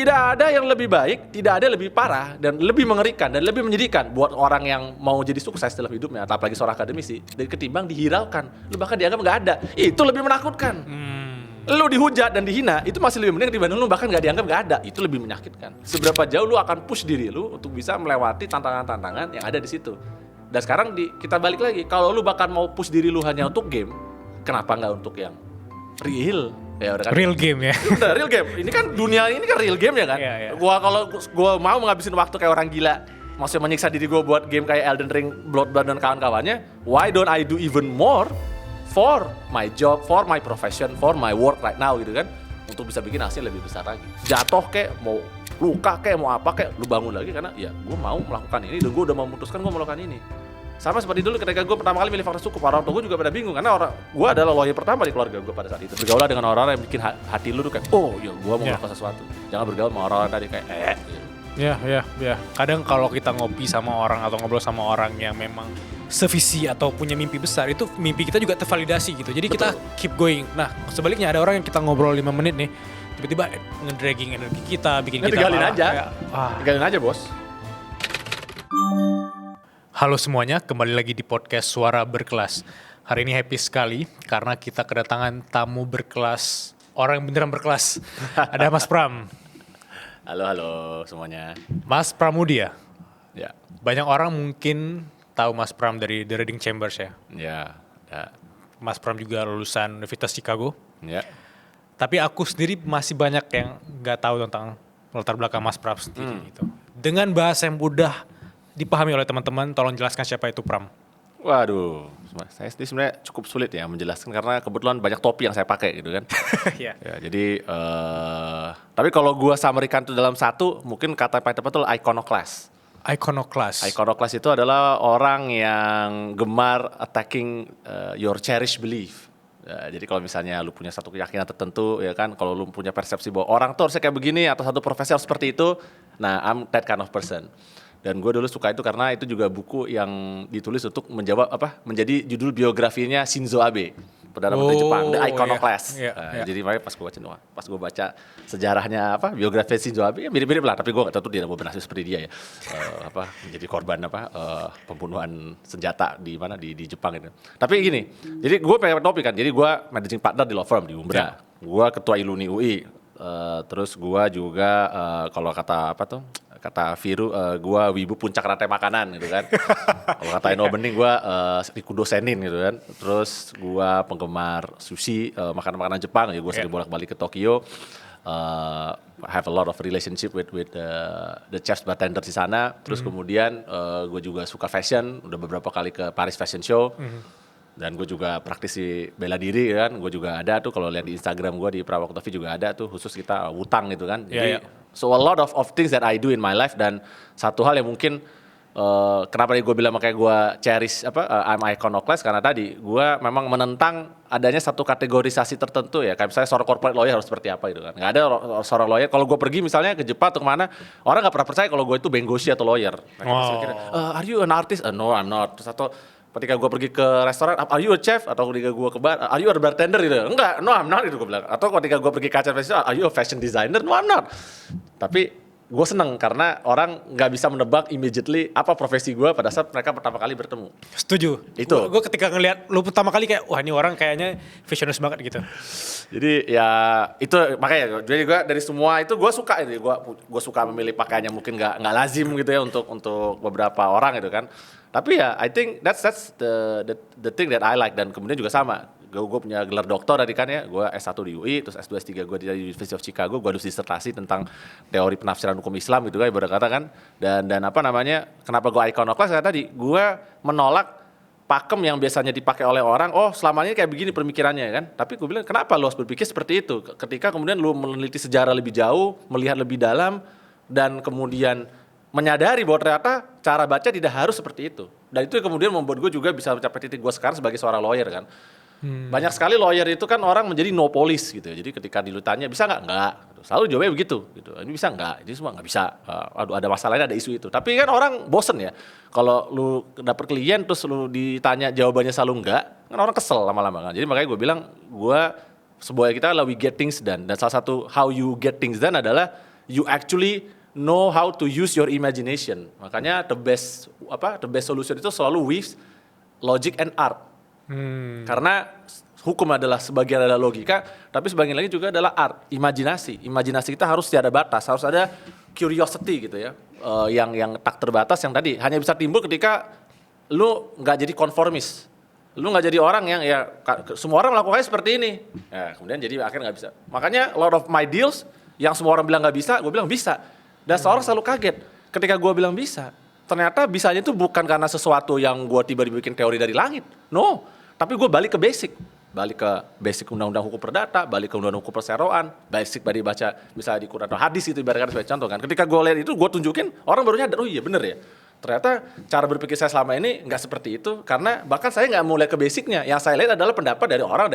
Tidak ada yang lebih baik, tidak ada yang lebih parah dan lebih mengerikan dan lebih menyedihkan buat orang yang mau jadi sukses dalam hidupnya, apalagi seorang akademisi, dan ketimbang dihiraukan, lu bahkan dianggap nggak ada. Itu lebih menakutkan. Lu dihujat dan dihina, itu masih lebih mending dibanding lu bahkan nggak dianggap nggak ada. Itu lebih menyakitkan. Seberapa jauh lu akan push diri lu untuk bisa melewati tantangan-tantangan yang ada di situ. Dan sekarang kita balik lagi, kalau lu bahkan mau push diri lu hanya untuk game, kenapa nggak untuk yang real? Ya udah kan. Real game ya. Udah real game. Ini kan dunia ini kan real game ya kan. Iya. Gua mau ngabisin waktu kayak orang gila, maksudnya menyiksa diri gua buat game kayak Elden Ring, Bloodborne dan kawan-kawannya. Why don't I do even more for my job, for my profession, for my work right now gitu kan, untuk bisa bikin hasil lebih besar lagi. Jatuh kayak mau luka kayak mau apa kayak lu bangun lagi karena ya gua mau melakukan ini dan gua udah memutuskan gua melakukan ini. Sama seperti dulu ketika gue pertama kali milih fakultas hukum, orang tua gue juga pada bingung karena gue adalah lawyer pertama di keluarga gue pada saat itu. Bergaul dengan orang-orang yang bikin hati lu tuh kayak, oh ya gue mau melakukan sesuatu. Jangan bergaul sama orang-orang tadi kayak gitu. Ya. Kadang kalau kita ngopi sama orang atau ngobrol sama orang yang memang sevisi atau punya mimpi besar, itu mimpi kita juga tervalidasi gitu. Jadi kita keep going. Nah sebaliknya ada orang yang kita ngobrol 5 menit nih, tiba-tiba nge-dragging energi kita, bikin kita tinggalin aja. Tinggalin aja bos. Halo semuanya, kembali lagi di podcast Suara Berkelas. Hari ini happy sekali karena kita kedatangan tamu berkelas, orang yang beneran berkelas. Ada Mas Pram. Halo semuanya. Mas Pramudia. Ya. Banyak orang mungkin tahu Mas Pram dari The Reading Chambers ya. Ya. Mas Pram juga lulusan Universitas Chicago. Ya. Tapi aku sendiri masih banyak yang nggak tahu tentang latar belakang Mas Pram sendiri gitu. Dengan bahasa yang mudah dipahami oleh teman-teman, tolong jelaskan siapa itu Pram. Waduh, saya sendiri sebenarnya cukup sulit ya menjelaskan karena kebetulan banyak topi yang saya pakai gitu kan. Ya, jadi tapi kalau gua summary-kan itu dalam satu, mungkin kata paling tepat itu iconoclast. Iconoclast itu adalah orang yang gemar attacking your cherished belief. Jadi kalau misalnya lu punya satu keyakinan tertentu ya kan, kalau lu punya persepsi bahwa orang tuh harusnya kayak begini atau satu profesi harus seperti itu, nah I'm that kind of person. Dan gue dulu suka itu karena itu juga buku yang ditulis untuk menjadi judul biografinya Shinzo Abe, Perdana Menteri Jepang, The Iconoclast. Iya. Jadi pas gue baca sejarahnya biografi Shinzo Abe, ya mirip-mirip lah, tapi gue nggak tahu tuh dia mau berhasil seperti dia ya, menjadi korban pembunuhan senjata di Jepang itu. Tapi gini, jadi gue pengen topik kan, jadi gue managing partner di law firm di Umbra, gue ketua Iluni UI, terus gue juga kalau kata Viru, gue wibu puncak rantai makanan gitu kan. Kalau kata Eno Bening, gue Rikudo Senin gitu kan. Terus gue penggemar sushi, makanan-makanan Jepang. Ya gue sering bolak-balik ke Tokyo. Have a lot of relationship with the chefs bartender di sana. Terus kemudian gue juga suka fashion. Udah beberapa kali ke Paris Fashion Show. Dan gue juga praktisi bela diri kan. Gue juga ada tuh kalau lihat di Instagram gue di Prawakutavi juga ada tuh khusus kita wutang gitu kan. Jadi so a lot of things that I do in my life, dan satu hal yang mungkin kenapa gue bilang makanya gue cherish I'm iconoclast, karena tadi gue memang menentang adanya satu kategorisasi tertentu ya, kayak misalnya seorang corporate lawyer harus seperti apa gitu kan. Nggak ada seorang lawyer, kalau gue pergi misalnya ke Jepang atau kemana, orang nggak pernah percaya kalau gue itu bengoshi atau lawyer. Kira, are you an artist? No, I'm not. Terus atau ketika gue pergi ke restoran, are you a chef? Atau ketika gue ke bar, are you a bartender gitu? Enggak, no I'm not gitu gue bilang. Atau ketika gue pergi ke acara festival, are you a fashion designer? No I'm not. Tapi gue seneng karena orang nggak bisa menebak immediately apa profesi gue pada saat mereka pertama kali bertemu. Setuju. Itu. Gue ketika ngeliat lu pertama kali kayak, wah ini orang kayaknya visionaris banget gitu. Jadi ya itu makanya jadi gue dari semua itu gue suka itu, gue suka memilih pakaiannya mungkin nggak lazim gitu ya untuk beberapa orang gitu kan. Tapi ya I think that's the thing that I like. Dan kemudian juga sama, gue punya gelar doktor tadi kan ya, gue S1 di UI, terus S2 S3 gue di University of Chicago, gue harus disertasi tentang teori penafsiran hukum Islam gitu kan ibarat kata kan. Dan kenapa gue iconoclast karena tadi gue menolak pakem yang biasanya dipakai oleh orang, selama ini kayak begini pemikirannya kan. Tapi gue bilang kenapa lo harus berpikir seperti itu ketika kemudian lo meneliti sejarah lebih jauh, melihat lebih dalam, dan kemudian menyadari bahwa ternyata cara baca tidak harus seperti itu. Dan itu kemudian membuat gue juga bisa mencapai titik gue sekarang sebagai seorang lawyer kan. Banyak sekali lawyer itu kan orang menjadi no police gitu. Jadi ketika ditanya bisa nggak? Nggak. Selalu jawabnya begitu. Gitu. Ini bisa nggak? Ini semua nggak bisa. Ada masalahnya, ada isu itu. Tapi kan orang bosen ya. Kalau lu dapet klien terus lu ditanya jawabannya selalu nggak, kan orang kesel lama-lama kan. Jadi makanya gue bilang, sebuah kita adalah we get things done. Dan salah satu how you get things done adalah you actually know how to use your imagination. Makanya the best solution itu selalu with logic and art. Karena hukum adalah sebagian adalah logika, tapi sebagian lagi juga adalah art, imajinasi. Imajinasi kita harus tiada batas, harus ada curiosity gitu ya. Yang tak terbatas yang tadi hanya bisa timbul ketika lu nggak jadi konformis. Lu nggak jadi orang yang ya semua orang melakukannya seperti ini. Ya, kemudian jadi akhirnya nggak bisa. Makanya a lot of my deals yang semua orang bilang nggak bisa, gue bilang bisa. Dan seorang selalu kaget ketika gue bilang bisa. Ternyata bisanya itu bukan karena sesuatu yang gue tiba-tiba bikin teori dari langit. No, tapi gue balik ke basic. Balik ke basic undang-undang hukum perdata, balik ke undang-undang hukum perseroan, basic tadi baca misalnya di Quran atau hadis itu ibaratkan sebagai contoh kan. Ketika gue lihat itu, gue tunjukin, orang baru nyadar, oh iya bener ya. Ternyata cara berpikir saya selama ini nggak seperti itu, karena bahkan saya nggak mau lihat ke basicnya. Yang saya lihat adalah pendapat dari orang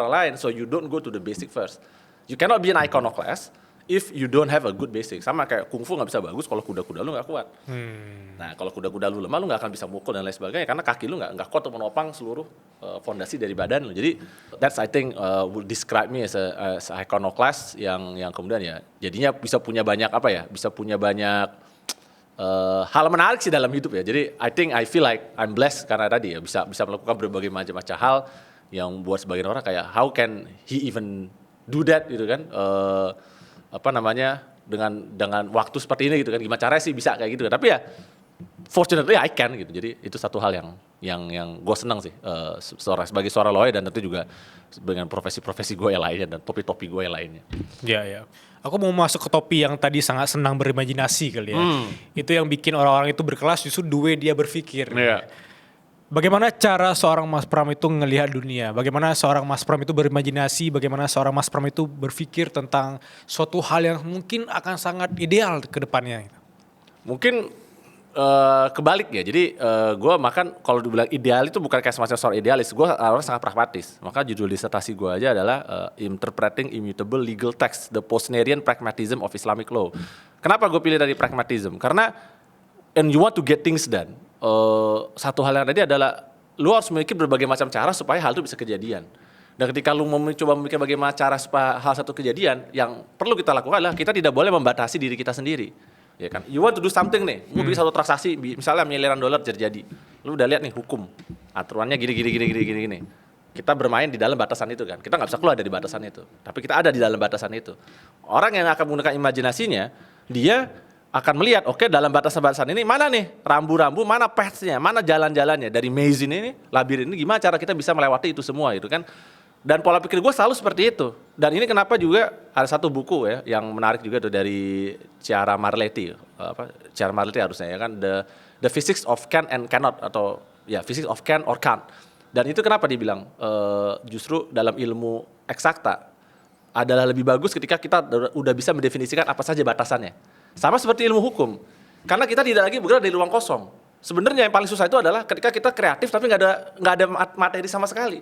lain. So you don't go to the basic first. You cannot be an iconoclast if you don't have a good basic. Sama kayak kungfu nggak bisa bagus kalau kuda-kuda lu nggak kuat. Nah kalau kuda-kuda lu lemah, lu nggak akan bisa mukul dan lain sebagainya, karena kaki lu nggak kuat untuk menopang seluruh fondasi dari badan lu. Jadi that's I think will describe me as a iconoclast yang kemudian ya jadinya bisa punya banyak hal menarik sih dalam hidup ya. Jadi I feel like I'm blessed karena tadi ya bisa melakukan berbagai macam hal yang buat sebagian orang kayak how can he even do that gitu kan. Dengan waktu seperti ini gitu kan, gimana caranya sih bisa kayak gitu kan. Tapi ya fortunately I can gitu. Jadi itu satu hal yang gue senang sih sebagai seorang lawyer, dan tentu juga dengan profesi-profesi gue yang lainnya dan topi-topi gue yang lainnya. Ya. Aku mau masuk ke topi yang tadi sangat senang berimajinasi kali ya. Itu yang bikin orang-orang itu berkelas justru the way dia berpikir. Yeah. Bagaimana cara seorang Mas Pram itu ngelihat dunia? Bagaimana seorang Mas Pram itu berimajinasi? Bagaimana seorang Mas Pram itu berpikir tentang suatu hal yang mungkin akan sangat ideal ke depannya? Mungkin kebalik ya. Jadi gue makan kalau dibilang ideal itu bukan kayak semacam seorang idealis. Gue orang sangat pragmatis. Maka judul disertasi gue aja adalah Interpreting Immutable Legal Text, The Postnerian Pragmatism of Islamic Law. Kenapa gue pilih dari pragmatism? Karena and you want to get things done. Satu hal yang tadi adalah lu harus memiliki berbagai macam cara supaya hal itu bisa kejadian. Dan ketika lu mencoba memikir bagaimana cara supaya hal satu kejadian, yang perlu kita lakukan adalah kita tidak boleh membatasi diri kita sendiri. Ya kan? You want to do something nih, gue bikin satu transaksi, misalnya miliaran dolar terjadi. Lu udah lihat nih hukum, aturannya gini. Kita bermain di dalam batasan itu kan. Kita nggak bisa keluar dari batasan itu. Tapi kita ada di dalam batasan itu. Orang yang akan menggunakan imajinasinya, dia akan melihat, oke, dalam batasan-batasan ini mana nih rambu-rambu, mana paths-nya, mana jalan-jalannya dari maze ini, labirin ini, gimana cara kita bisa melewati itu semua itu kan. Dan pola pikir gue selalu seperti itu. Dan ini kenapa juga ada satu buku ya yang menarik juga tuh dari Chiara Marletti. Chiara Marletti harusnya ya kan, The Physics of Can and Cannot, atau ya Physics of Can or Can't. Dan itu kenapa dibilang justru dalam ilmu eksakta adalah lebih bagus ketika kita udah bisa mendefinisikan apa saja batasannya. Sama seperti ilmu hukum. Karena kita tidak lagi bergerak dari ruang kosong. Sebenarnya yang paling susah itu adalah ketika kita kreatif tapi nggak ada materi sama sekali.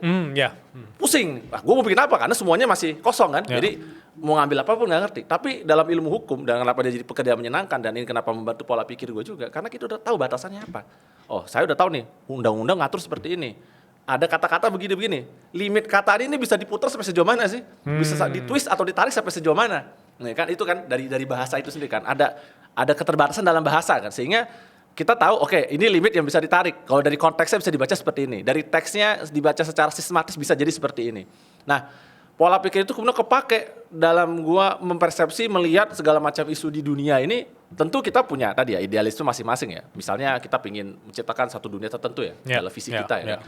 Pusing. Gue mau bikin apa? Karena semuanya masih kosong kan. Jadi mau ngambil apapun nggak ngerti. Tapi dalam ilmu hukum, dan kenapa dia jadi pekerjaan menyenangkan, dan ini kenapa membantu pola pikir gue juga, karena kita udah tahu batasannya apa. Oh, saya udah tahu nih, undang-undang ngatur seperti ini. Ada kata-kata begini-begini. Limit kata ini bisa diputar sampai sejauh mana sih? Bisa ditwist atau ditarik sampai sejauh mana? Nah, kan itu kan dari bahasa itu sendiri kan. Ada keterbatasan dalam bahasa kan, sehingga kita tahu, oke, ini limit yang bisa ditarik. Kalau dari konteksnya bisa dibaca seperti ini. Dari teksnya dibaca secara sistematis bisa jadi seperti ini. Nah, pola pikir itu kemudian kepake dalam gua mempersepsi, melihat segala macam isu di dunia ini. Tentu kita punya tadi ya idealisme masing-masing ya. Misalnya kita ingin menciptakan satu dunia tertentu ya, dalam visi kita ya.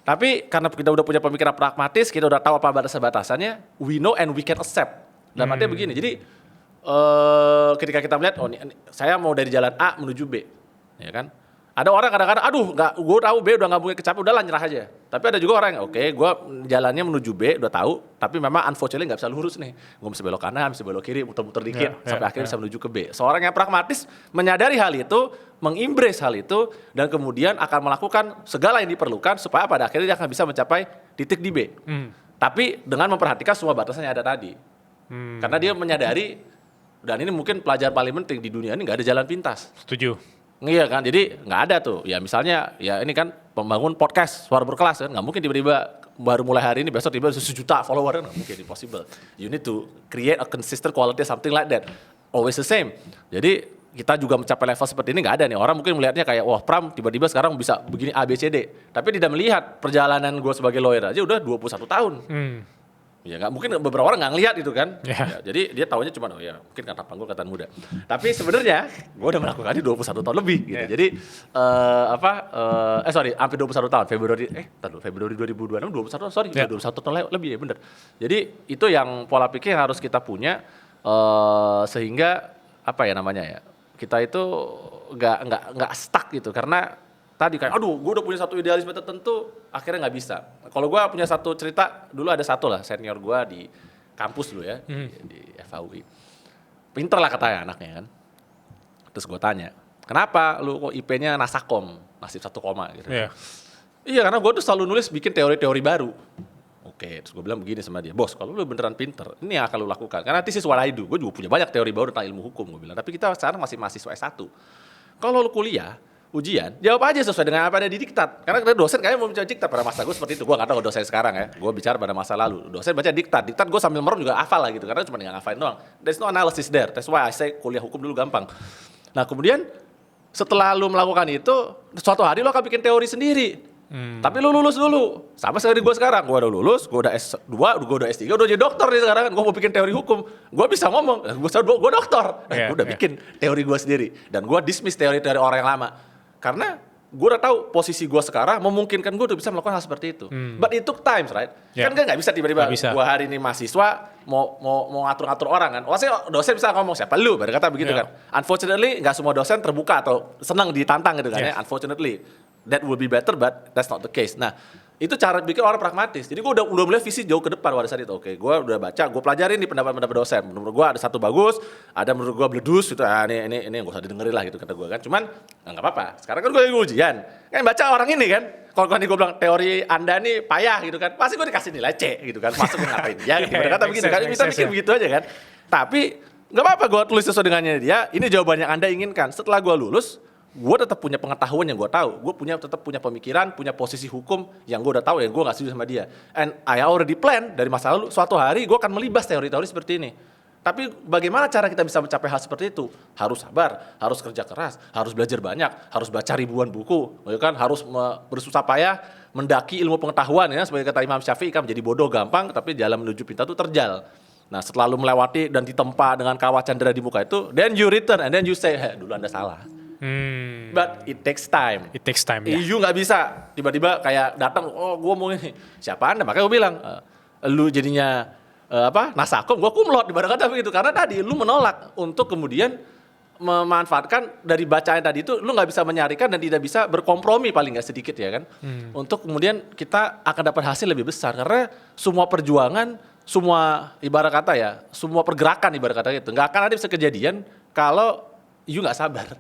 Tapi karena kita udah punya pemikiran pragmatis, kita udah tahu apa batasannya, we know and we can accept. Dalam artinya begini, jadi ketika kita melihat, oh ini, saya mau dari jalan A menuju B. Ya kan? Ada orang kadang-kadang, gue tahu B udah nggak mungkin kecapai, udahlah nyerah aja. Tapi ada juga orang yang, oke, gue jalannya menuju B udah tahu, tapi memang unfortunately nggak bisa lurus nih. Gue mesti belok kanan, mesti belok kiri, muter-muter dikit, sampai akhirnya bisa menuju ke B. Seorang yang pragmatis menyadari hal itu, mengembrace hal itu, dan kemudian akan melakukan segala yang diperlukan supaya pada akhirnya dia akan bisa mencapai titik di B. Tapi dengan memperhatikan semua batasan yang ada tadi. Karena dia menyadari, dan ini mungkin pelajaran paling penting di dunia ini, nggak ada jalan pintas. Setuju. Iya kan, jadi nggak ada tuh. Ya misalnya, ya ini kan pembangun podcast suara berkelas kan, nggak mungkin tiba-tiba baru mulai hari ini besok tiba-tiba 1 juta follower kan, nggak mungkin, impossible. You need to create a consistent quality, something like that. always the same. Jadi kita juga mencapai level seperti ini nggak ada nih. Orang mungkin melihatnya kayak, wah Pram tiba-tiba sekarang bisa begini A, B, C, D. Tapi tidak melihat perjalanan gue sebagai lawyer aja udah 21 tahun. Ya nggak mungkin beberapa orang nggak ngelihat itu kan. Ya, jadi dia taunya cuma ya mungkin karena gue kelihatan muda. Tapi sebenarnya gue udah melakukan ini 21 tahun lebih gitu. Jadi hampir 21 tahun. Februari 2026 21 tahun, 21 tahun lebih ya bener. Jadi itu yang pola pikir yang harus kita punya sehingga apa ya namanya ya. Kita itu nggak stuck gitu karena tadi kayak aduh gue udah punya satu idealisme tertentu akhirnya nggak bisa. Kalau gue punya satu cerita dulu ada satu lah senior gue di kampus dulu ya di FAUI pinter lah katanya anaknya kan. Terus gue tanya kenapa lu kok IP-nya nasakom nasib 1 koma gitu. Iya karena gue tuh selalu nulis bikin teori-teori baru. Oke, terus gue bilang begini sama dia, bos kalau lu beneran pinter ini yang akan lu lakukan karena this is what I do. Gue juga punya banyak teori baru tentang ilmu hukum gue bilang. Tapi kita sekarang masih mahasiswa S1. Kalau lu kuliah ujian, jawab aja sesuai dengan apa ada di diktat. Karena dosen kayaknya mau baca diktat pada masa gue seperti itu. Gue gak tahu dosen sekarang ya. Gue bicara pada masa lalu. Dosen baca diktat. Diktat gue sambil merem juga hafal lah gitu. Karena cuma nggak ngafalin doang. There's no analysis there. That's why I say kuliah hukum dulu gampang. Nah kemudian setelah lu melakukan itu, suatu hari lu akan bikin teori sendiri. Tapi lu lulus dulu. Sama sekali gue sekarang. Gue udah lulus, gue udah S2, gue udah S3, udah jadi dokter nih sekarang kan. Gue mau bikin teori hukum. Gue bisa ngomong, gue dokter. Gue udah bikin teori gue sendiri. Dan gue dismiss teori-teori orang yang lama. Karena gue udah tahu posisi gue sekarang memungkinkan gue udah bisa melakukan hal seperti itu. But it took time, right? Kan nggak bisa tiba-tiba gue hari ini mahasiswa mau ngatur-ngatur orang kan. Maksudnya dosen bisa ngomong siapa lu, baru kata begitu kan. Unfortunately nggak semua dosen terbuka atau senang ditantang gitu kan ya. Unfortunately that will be better, but that's not the case. Nah itu cara bikin orang pragmatis. Jadi gue udah melihat visi jauh ke depan pada saat itu. Oke, gue udah baca, gue pelajarin nih pendapat-pendapat dosen. Menurut gue ada satu bagus, ada menurut gue beledus gitu. Ini yang gak usah didengerin lah gitu kata gue kan. Cuman nggak apa-apa. Sekarang kan gue lagi ujian. Kan baca orang ini kan. Kalau gue bilang teori Anda nih payah gitu kan, pasti gue dikasih nilai C gitu kan. Masukin ngapain dia gitu. Berkata begitu kan. Bisa bikin begitu aja kan. Tapi nggak apa-apa gue tulis sesuai dengannya dia. Ini jawaban yang Anda inginkan. Setelah gue lulus, gue tetap punya pengetahuan yang gue tahu, gue tetap punya pemikiran, punya posisi hukum yang gue udah tahu yang gue nggak setuju sama dia. And I already plan dari masa lalu, suatu hari gue akan melibas teori-teori seperti ini. Tapi bagaimana cara kita bisa mencapai hal seperti itu? Harus sabar, harus kerja keras, harus belajar banyak, harus baca ribuan buku, kan? Harus bersusah payah mendaki ilmu pengetahuan ya. Sebagai kata Imam Syafi'i kan menjadi bodoh gampang, tapi jalan menuju pintar itu terjal. Nah setelah lu melewati dan ditempa dengan kawah candera di muka itu, then you return and then you say, dulu Anda salah. But it takes time. It takes time ya. You nggak bisa tiba-tiba kayak datang, oh gue mau ini. Siapa Anda? Makanya gue bilang, lu jadinya nasakom, gue kumlot ibarat kata begitu. Karena tadi lu menolak untuk kemudian memanfaatkan dari bacaan tadi itu, lu nggak bisa menyarikan dan tidak bisa berkompromi paling nggak sedikit ya kan. Untuk kemudian kita akan dapat hasil lebih besar. Karena semua perjuangan, semua ibarat kata ya, semua pergerakan ibarat kata gitu, nggak akan ada bisa kejadian kalau you nggak sabar.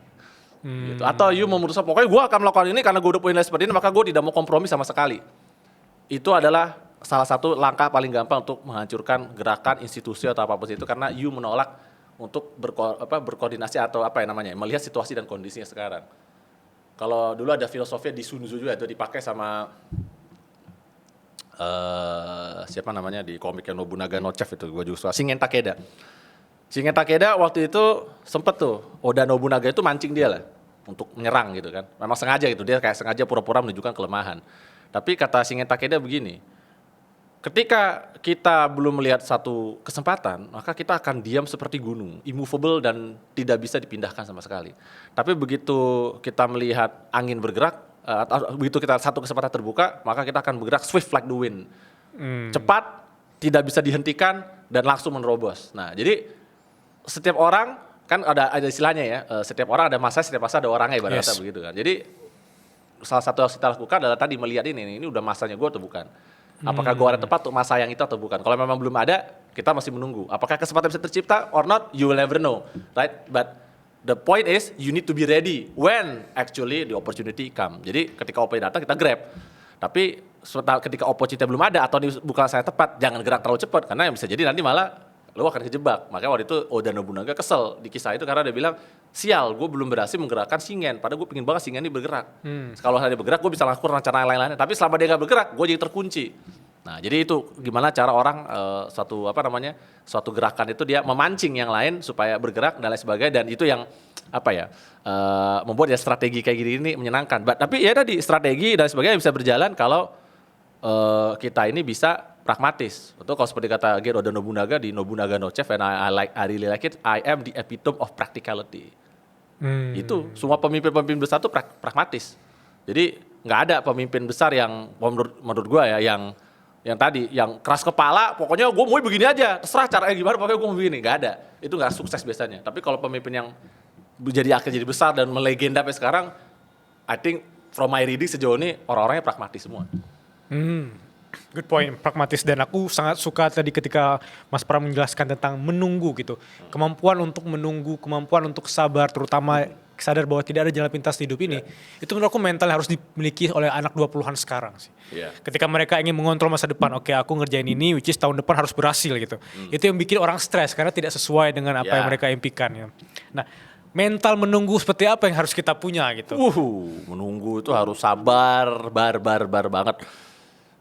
Gitu. Atau you memutuskan pokoknya gue akan melakukan ini karena gue udah punya nilai seperti ini, maka gue tidak mau kompromi sama sekali. Itu adalah salah satu langkah paling gampang untuk menghancurkan gerakan institusi atau apapun itu, karena you menolak untuk berkoordinasi atau melihat situasi dan kondisinya sekarang. Kalau dulu ada filosofi di Sun Tzu juga itu dipakai sama siapa namanya di komiknya Nobunaga no Chef itu, gue juga suka, Shingen Takeda. Shingen Takeda waktu itu sempet tuh Oda Nobunaga itu mancing dia lah untuk menyerang gitu kan. Memang sengaja gitu, dia kayak sengaja pura-pura menunjukkan kelemahan. Tapi kata Shingen Takeda begini, ketika kita belum melihat satu kesempatan, maka kita akan diam seperti gunung, immovable dan tidak bisa dipindahkan sama sekali. Tapi begitu kita melihat angin bergerak, atau begitu kita satu kesempatan terbuka, maka kita akan bergerak swift like the wind. Cepat, tidak bisa dihentikan dan langsung menerobos. Nah, jadi setiap orang kan ada istilahnya ya, setiap orang ada masa, setiap masa ada orangnya ibarat kata begitu kan. Jadi salah satu yang kita lakukan adalah tadi melihat ini udah masanya gue atau bukan. Apakah gue ada tepat untuk masa yang itu atau bukan. Kalau memang belum ada, kita masih menunggu. Apakah kesempatan bisa tercipta or not, you will never know, right? But the point is you need to be ready when actually the opportunity come. Jadi ketika opportunity datang kita grab. Tapi ketika opportunity belum ada atau bukan saya tepat, jangan gerak terlalu cepat karena yang bisa jadi nanti malah lo akan kejebak. Makanya waktu itu Oda Nobunaga kesel di kisah itu karena dia bilang, sial gue belum berhasil menggerakkan Shingen, padahal gue pengen banget Shingen ini bergerak. Kalau dia bergerak gue bisa lakukan rencana lain-lainnya, tapi selama dia gak bergerak gue jadi terkunci. Nah, jadi itu gimana cara orang suatu gerakan itu dia memancing yang lain supaya bergerak dan lain sebagainya, dan itu yang membuat ya strategi kayak gini ini menyenangkan. Tapi ya tadi strategi dan sebagainya bisa berjalan kalau kita ini bisa pragmatis. Betul, kalau seperti kata Gen Oda Nobunaga di Nobunaga no Chef, and I really like it, I am the epitome of practicality. Itu semua pemimpin besar tuh pragmatis. Jadi nggak ada pemimpin besar yang menurut gue ya yang tadi yang keras kepala, pokoknya gue mau begini aja, terserah caranya gimana, pokoknya gue mau begini. Nggak ada, itu nggak sukses biasanya. Tapi kalau pemimpin yang akhirnya jadi besar dan melegenda sampai sekarang, I think from my reading sejauh ini orang-orangnya pragmatis semua. Good point, pragmatis. Dan aku sangat suka tadi ketika Mas Pram menjelaskan tentang menunggu gitu. Kemampuan untuk menunggu, kemampuan untuk sabar, terutama sadar bahwa tidak ada jalan pintas di hidup ini. Itu menurut aku mental yang harus dimiliki oleh anak 20-an sekarang sih. Ketika mereka ingin mengontrol masa depan, oke, aku ngerjain ini, which is tahun depan harus berhasil gitu. Itu yang bikin orang stres karena tidak sesuai dengan apa yang mereka impikan. Ya. Nah, mental menunggu seperti apa yang harus kita punya gitu? Menunggu itu harus sabar, bar banget.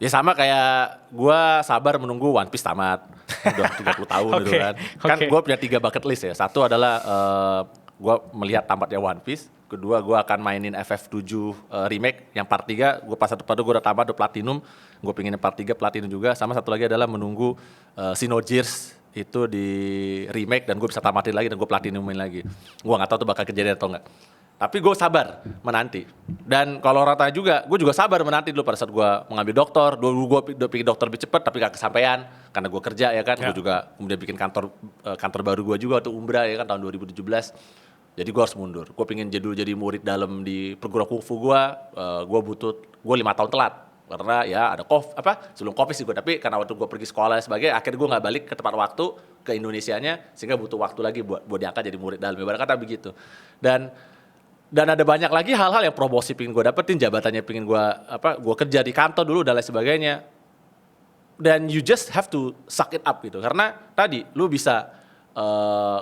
Ya sama kayak gue sabar menunggu One Piece tamat. Udah 30 tahun gitu kan. Kan gue punya 3 bucket list ya. Satu adalah gue melihat tamatnya One Piece. Kedua, gue akan mainin FF7 remake. Yang part 3, gue pas satu part 2 gue udah tamat, udah platinum. Gue pengen part 3 platinum juga. Sama satu lagi adalah menunggu Xenogears itu di remake dan gue bisa tamatin lagi dan gue platinumin lagi. Gue gak tahu tuh bakal kejadian atau enggak. Tapi gue sabar menanti. Dan kalau orang tanya juga, gue juga sabar menanti dulu pada saat gue mengambil dokter. Dulu gue udah pikir dokter lebih cepat tapi gak kesampaian. Karena gue kerja ya kan. Gue juga kemudian bikin kantor baru gue juga waktu umrah ya kan tahun 2017. Jadi gue harus mundur. Gue pengen jadi murid dalam di perguruan kungfu gue. Gue 5 tahun telat. Karena ya ada sebelum COVID sih gue. Tapi karena waktu gue pergi sekolah dan sebagainya, akhirnya gue gak balik ke tempat waktu, ke Indonesianya. Sehingga butuh waktu lagi buat diangkat jadi murid dalam. Ibarat kata begitu. Dan ada banyak lagi hal-hal yang promosi pengen gue dapetin, jabatannya pengen gue kerja di kantor dulu dan lain sebagainya. Dan you just have to suck it up gitu. Karena tadi lu bisa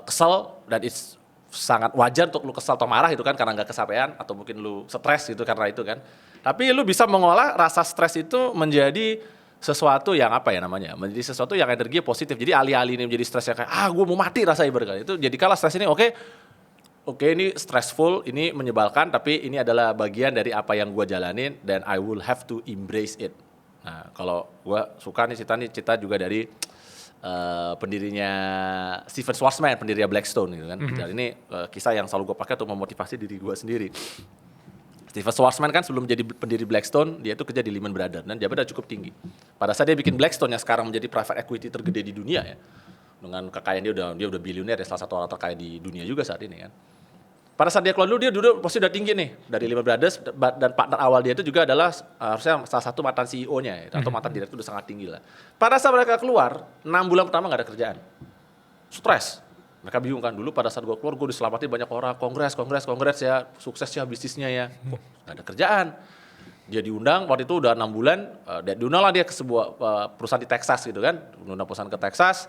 kesel dan it's sangat wajar untuk lu kesel atau marah itu kan karena nggak kesampaian atau mungkin lu stres gitu karena itu kan. Tapi lu bisa mengolah rasa stres itu menjadi sesuatu yang menjadi sesuatu yang energi positif. Jadi alih-alih ini menjadi stres yang kayak gue mau mati rasanya ibaratnya. Itu jadi kalah stres ini Oke, ini stressful, ini menyebalkan, tapi ini adalah bagian dari apa yang gue jalanin dan I will have to embrace it. Nah, kalau gue suka nih cerita juga dari pendirinya Stephen Schwarzman, pendirinya Blackstone gitu kan. Dan ini kisah yang selalu gue pakai untuk memotivasi diri gue sendiri. Stephen Schwarzman kan sebelum menjadi pendiri Blackstone, dia itu kerja di Lehman Brothers dan jabatannya cukup tinggi. Pada saat dia bikin Blackstone yang sekarang menjadi private equity tergede di dunia ya. Dengan kekayaan dia udah biliuner ya, salah satu orang terkaya di dunia juga saat ini kan. Pada saat dia keluar dulu, dia duduk pasti udah tinggi nih dari Lehman Brothers, dan partner awal dia itu juga adalah harusnya salah satu mantan CEO-nya atau mantan direktur udah sangat tinggi lah. Pada saat mereka keluar, 6 bulan pertama nggak ada kerjaan, stres. Mereka bingung kan, dulu pada saat gue keluar gue diselamatin banyak orang, kongres ya, sukses ya bisnisnya ya, nggak ada kerjaan. Dia diundang waktu itu udah 6 bulan, diundang lah dia ke sebuah perusahaan di Texas gitu kan, undang perusahaan ke Texas.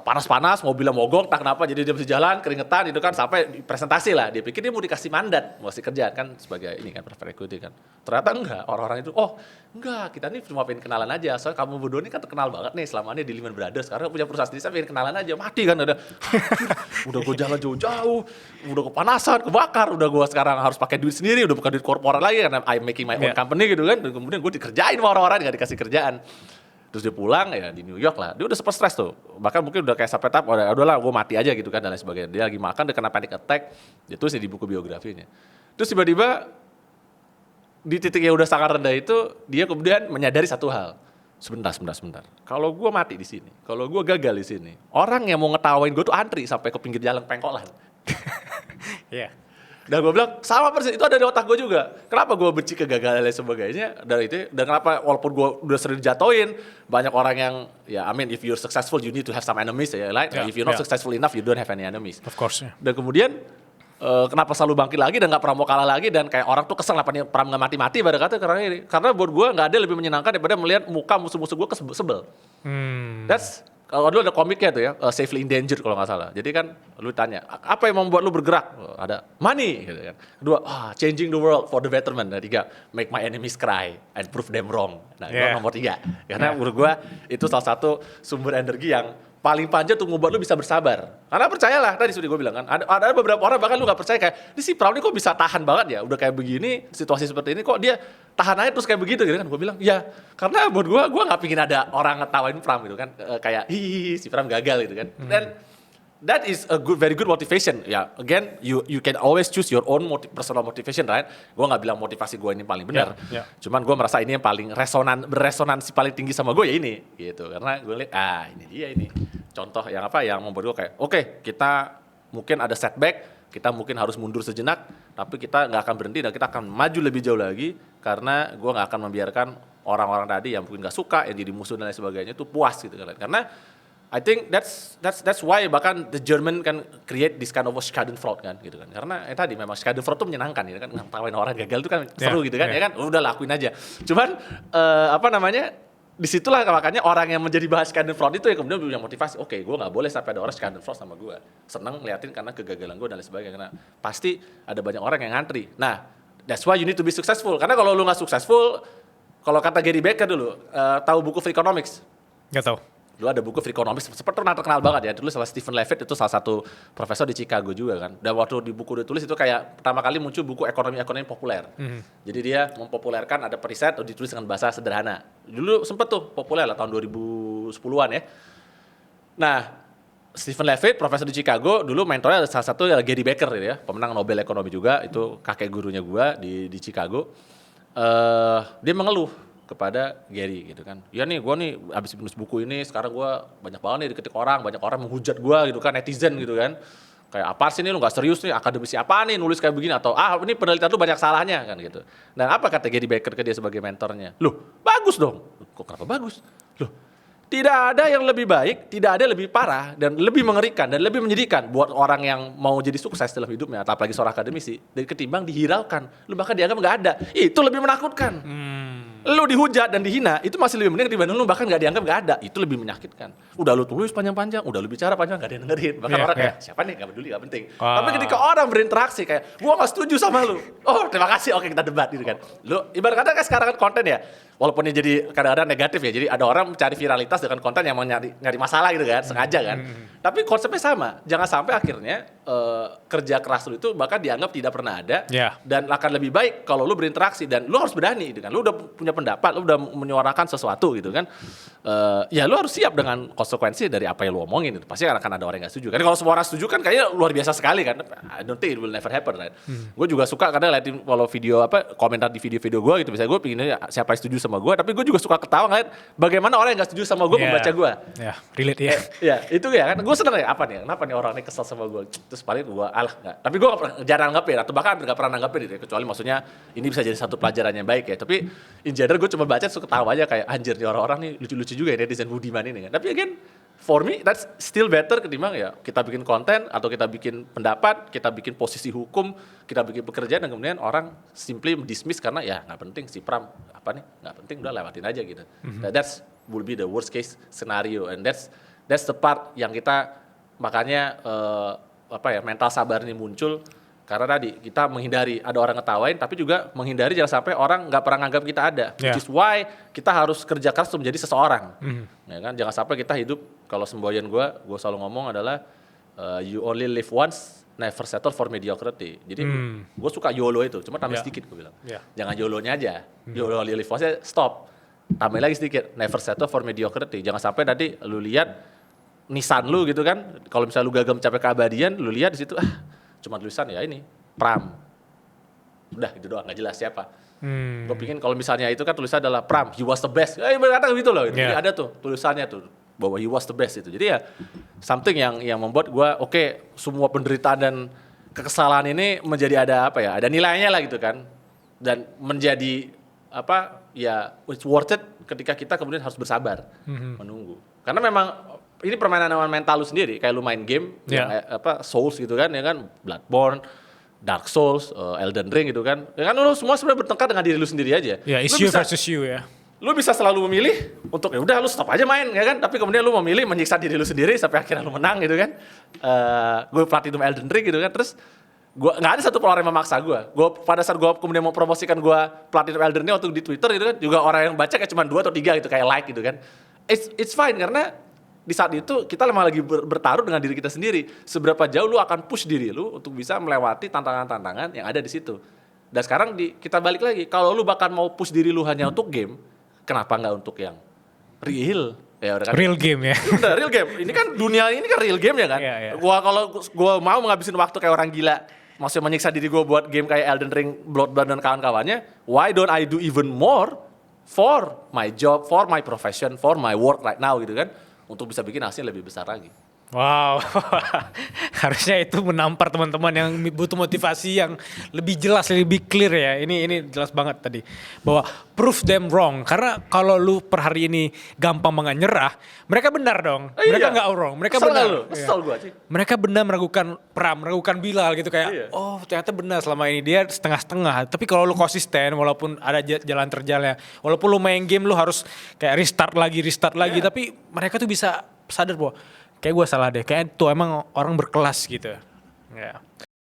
Panas-panas, mobilnya mogok, tak kenapa jadi dia mesti jalan, keringetan itu kan sampai presentasi lah. Dia pikir dia mau dikasih mandat, mau kasih kerjaan kan sebagai ini kan private equity kan. Ternyata enggak, orang-orang itu enggak, kita nih cuma pengen kenalan aja. Soalnya kamu berdua ini kan terkenal banget nih selama ini di Lehman Brothers. Karena punya perusahaan sendiri, saya pengen kenalan aja, mati kan udah gue jalan jauh-jauh, udah kepanasan, kebakar, udah gue sekarang harus pakai duit sendiri, udah bukan duit korporat lagi karena I'm making my own company gitu kan. Dan kemudian gue dikerjain sama orang-orang, gak dikasih kerjaan. Terus dia pulang ya di New York lah, dia udah super stres tuh, bahkan mungkin udah kayak sampai tahap udahlah gue mati aja gitu kan dan lain sebagainya. Dia lagi makan, dia kena panic attack, dia tulis di buku biografinya. Terus tiba-tiba di titik yang udah sangat rendah itu, dia kemudian menyadari satu hal, sebentar. Kalau gue mati di sini, kalau gue gagal di sini, orang yang mau ngetawain gue tuh antri sampai ke pinggir jalan pengkolan. Iya. Dan gue bilang sama persis, itu ada di otak gue juga. Kenapa gue benci kegagalan dan sebagainya dari itu, dan kenapa walaupun gue udah sering dijatoin, banyak orang yang if you're successful you need to have some enemies ya, if you're not successful enough you don't have any enemies. Of course. Dan kemudian kenapa selalu bangkit lagi dan nggak pernah mau kalah lagi, dan kayak orang tuh kesel kenapa pernah nggak mati-mati pada kata karena ini. Karena buat gue nggak ada lebih menyenangkan daripada melihat muka musuh-musuh gue sebel. That's kalau dulu ada komiknya tuh ya, Safely Endangered kalau nggak salah. Jadi kan lu tanya, apa yang membuat lu bergerak? Ada money gitu kan. Kedua, changing the world for the betterment. Nah, tiga, make my enemies cry and prove them wrong. Nah, gua nomor 3. Karena menurut gua itu salah satu sumber energi yang paling panjang untuk membuat lu bisa bersabar. Karena percayalah, tadi sudah gue bilang kan, ada beberapa orang bahkan lu gak percaya kayak, ini si Pram ini kok bisa tahan banget ya, udah kayak begini, situasi seperti ini kok dia tahan aja terus kayak begitu gitu kan. Gue bilang, ya karena buat gue gak pingin ada orang ngetawain Pram gitu kan, kayak hihihi si Pram gagal gitu kan. Dan that is a very good motivation. Ya, again, you can always choose your own personal motivation, right? Gue nggak bilang motivasi gue ini paling benar. Cuman gue merasa ini yang paling beresonansi paling tinggi sama gue ya ini, gitu. Karena gue lihat, ini dia ini. Contoh yang membuat gue kayak, oke, kita mungkin ada setback, kita mungkin harus mundur sejenak, tapi kita nggak akan berhenti dan kita akan maju lebih jauh lagi, karena gue nggak akan membiarkan orang-orang tadi yang mungkin nggak suka, yang jadi musuh dan lain sebagainya itu puas gitu kan. Karena I think that's why bahkan the German kan create this kind of Schadenfreude kan gitu kan. Karena tadi memang Schadenfreude tuh menyenangkan gitu kan. Ngetawain orang gagal itu kan seru gitu kan. Ya kan udah lakuin aja. Cuman disitulah makanya orang yang menjadi bahan Schadenfreude itu yang kemudian punya motivasi. Oke, gue nggak boleh sampai ada orang Schadenfreude sama gue. Seneng ngeliatin karena kegagalan gue dan lain sebagainya. Karena pasti ada banyak orang yang ngantri. Nah, that's why you need to be successful. Karena kalau lu nggak successful, kalau kata Gary Becker dulu, tahu buku Freakonomics? Nggak tahu. Dulu ada buku Freakonomics, seperti terkenal banget ya. Dulu salah Stephen Levitt itu salah satu profesor di Chicago juga kan. Dan waktu di buku ditulis itu kayak pertama kali muncul buku ekonomi populer. Jadi dia mempopulerkan ada periset ditulis dengan bahasa sederhana. Dulu sempet tuh populer lah tahun 2010-an ya. Nah, Stephen Levitt, profesor di Chicago, dulu mentornya salah satu adalah Gary Becker ya, pemenang Nobel Ekonomi juga, itu kakek gurunya gua di Chicago. Dia mengeluh kepada Gary gitu kan. Ya nih gue nih abis nulis buku ini sekarang gue banyak banget nih diketik orang, banyak orang menghujat gue gitu kan, netizen gitu kan. Kayak apa sih ini lu gak serius nih, akademisi apa nih nulis kayak begini, atau ini penelitian tuh banyak salahnya kan gitu. Dan apa kata Gary Becker ke dia sebagai mentornya? Loh bagus dong. Kok kenapa bagus? Loh tidak ada yang lebih baik, tidak ada yang lebih parah dan lebih mengerikan dan lebih menyedihkan buat orang yang mau jadi sukses dalam hidupnya, apalagi seorang akademisi, dari ketimbang dihiraukan, lu bahkan dianggap gak ada. Itu lebih menakutkan. Lu dihujat dan dihina, itu masih lebih mending dibanding lu bahkan gak dianggap gak ada. Itu lebih menyakitkan. Udah lu tulis panjang-panjang, udah lu bicara panjang, gak ada yang dengerin. Bahkan orang kayak, siapa nih, gak peduli, gak penting. Tapi ketika orang berinteraksi kayak, gua gak setuju sama lu. Oh terima kasih, oke kita debat gitu kan. Lu ibarat kata kan sekarang kan konten ya, walaupun ini jadi kadang-kadang negatif ya. Jadi ada orang mencari viralitas dengan konten yang mau nyari masalah gitu kan, sengaja kan. Tapi konsepnya sama, jangan sampai akhirnya kerja keras lu itu bahkan dianggap tidak pernah ada. Dan akan lebih baik kalau lu berinteraksi dan lu harus berani gitu kan. Lu udah punya pendapat, lu udah menyuarakan sesuatu gitu kan, ya lu harus siap dengan konsekuensi dari apa yang lu omongin itu. Pasti akan ada orang yang gak setuju kan. Kalau semua orang setuju kan kayaknya luar biasa sekali kan. I don't think it will never happen right. Gue juga suka kadang liatin kalau video komentar di video-video gue gitu, misalnya gue pinginnya siapa yang setuju sama gue, tapi gue juga suka ketawa ngeliat bagaimana orang yang gak setuju sama gue membaca gue. Relate ya. Ya itu ya kan, gue seneng ya kenapa nih orang ini kesel sama gue. Terus paling gue enggak. Tapi gue jarang nanggepin atau bahkan gak pernah nanggepin gitu ya. Kecuali maksudnya ini bisa jadi satu pelajaran yang baik ya. Tapi in general gue cuma baca suka ketawa aja kayak anjir nih orang-orang nih lucu-lucu juga ya netizen budiman ini kan. Tapi again for me that's still better ketimbang ya kita bikin konten atau kita bikin pendapat, kita bikin posisi hukum, kita bikin pekerjaan dan kemudian orang simply dismiss karena ya nggak penting si Pram nggak penting udah lewatin aja gitu. That's will be the worst case scenario and that's the part yang kita makanya mental sabar ini muncul. Karena tadi kita menghindari ada orang ngetawain, tapi juga menghindari jangan sampai orang nggak pernah nganggap kita ada. Which is why kita harus kerja keras untuk menjadi seseorang. Ya kan? Jangan sampai kita hidup, kalau semboyan gue selalu ngomong adalah you only live once, never settle for mediocrity. Jadi gue suka YOLO itu, cuma tambah sedikit gue bilang. Jangan YOLO-nya aja, YOLO only live once stop. Tambah lagi sedikit, never settle for mediocrity. Jangan sampai nanti lu lihat nisan lu gitu kan, kalau misalnya lu gagal mencapai keabadian, lu lihat di situ cuma tulisan ya ini Pram, udah gitu doang, nggak jelas siapa. Gue pikir kalau misalnya itu kan tulisannya adalah Pram, he was the best, berkata gitu loh. Jadi ada tuh tulisannya tuh bahwa he was the best itu. Jadi ya something yang membuat gue semua penderitaan dan kekesalan ini menjadi ada nilainya lah gitu kan, dan menjadi it's worth it ketika kita kemudian harus bersabar menunggu. Karena memang ini permainan mental lu sendiri, kayak lu main game yang Souls gitu kan, ya kan, Bloodborne, Dark Souls, Elden Ring gitu kan. Ya kan lu semua sebenarnya bertengkar dengan diri lu sendiri aja. It's you versus you ya. lu bisa selalu memilih untuk ya udah lu stop aja main ya kan, tapi kemudian lu memilih menyiksa diri lu sendiri sampai akhirnya lu menang gitu kan. Gue platinum Elden Ring gitu kan, terus gue nggak ada satu orang yang memaksa gue pada saat gue kemudian mau promosikan gue platinum Elden Ring waktu di Twitter gitu kan, juga orang yang baca kayak cuma 2 atau 3 gitu kayak like gitu kan. It's fine karena di saat itu kita memang lagi bertaruh dengan diri kita sendiri, seberapa jauh lu akan push diri lu untuk bisa melewati tantangan-tantangan yang ada di situ. Dan sekarang kita balik lagi, kalau lu bahkan mau push diri lu hanya untuk game, kenapa nggak untuk yang real? Ya udah kan. Real game ya. Udah real game. Ini kan dunia ini kan real game ya kan. Iya. Gua mau ngabisin waktu kayak orang gila, maksudnya menyiksa diri gua buat game kayak Elden Ring, Bloodborne dan kawan-kawannya. Why don't I do even more for my job, for my profession, for my work right now gitu kan, untuk bisa bikin hasil lebih besar lagi. Wow, harusnya itu menampar teman-teman yang butuh motivasi yang lebih jelas, lebih clear ya. Ini jelas banget tadi bahwa prove them wrong. Karena kalau lu per hari ini gampang banget nyerah, mereka benar dong. Mereka nggak wrong, mereka Kesel benar. Kesel gua sih. Mereka benar meragukan Pram, meragukan Bilal gitu kayak, oh ternyata benar selama ini dia setengah-setengah. Tapi kalau lu konsisten, walaupun ada jalan terjalnya, walaupun lu main game lu harus kayak restart lagi, tapi mereka tuh bisa sadar bahwa kayak gue salah deh, kayak tuh emang orang berkelas gitu. Ya.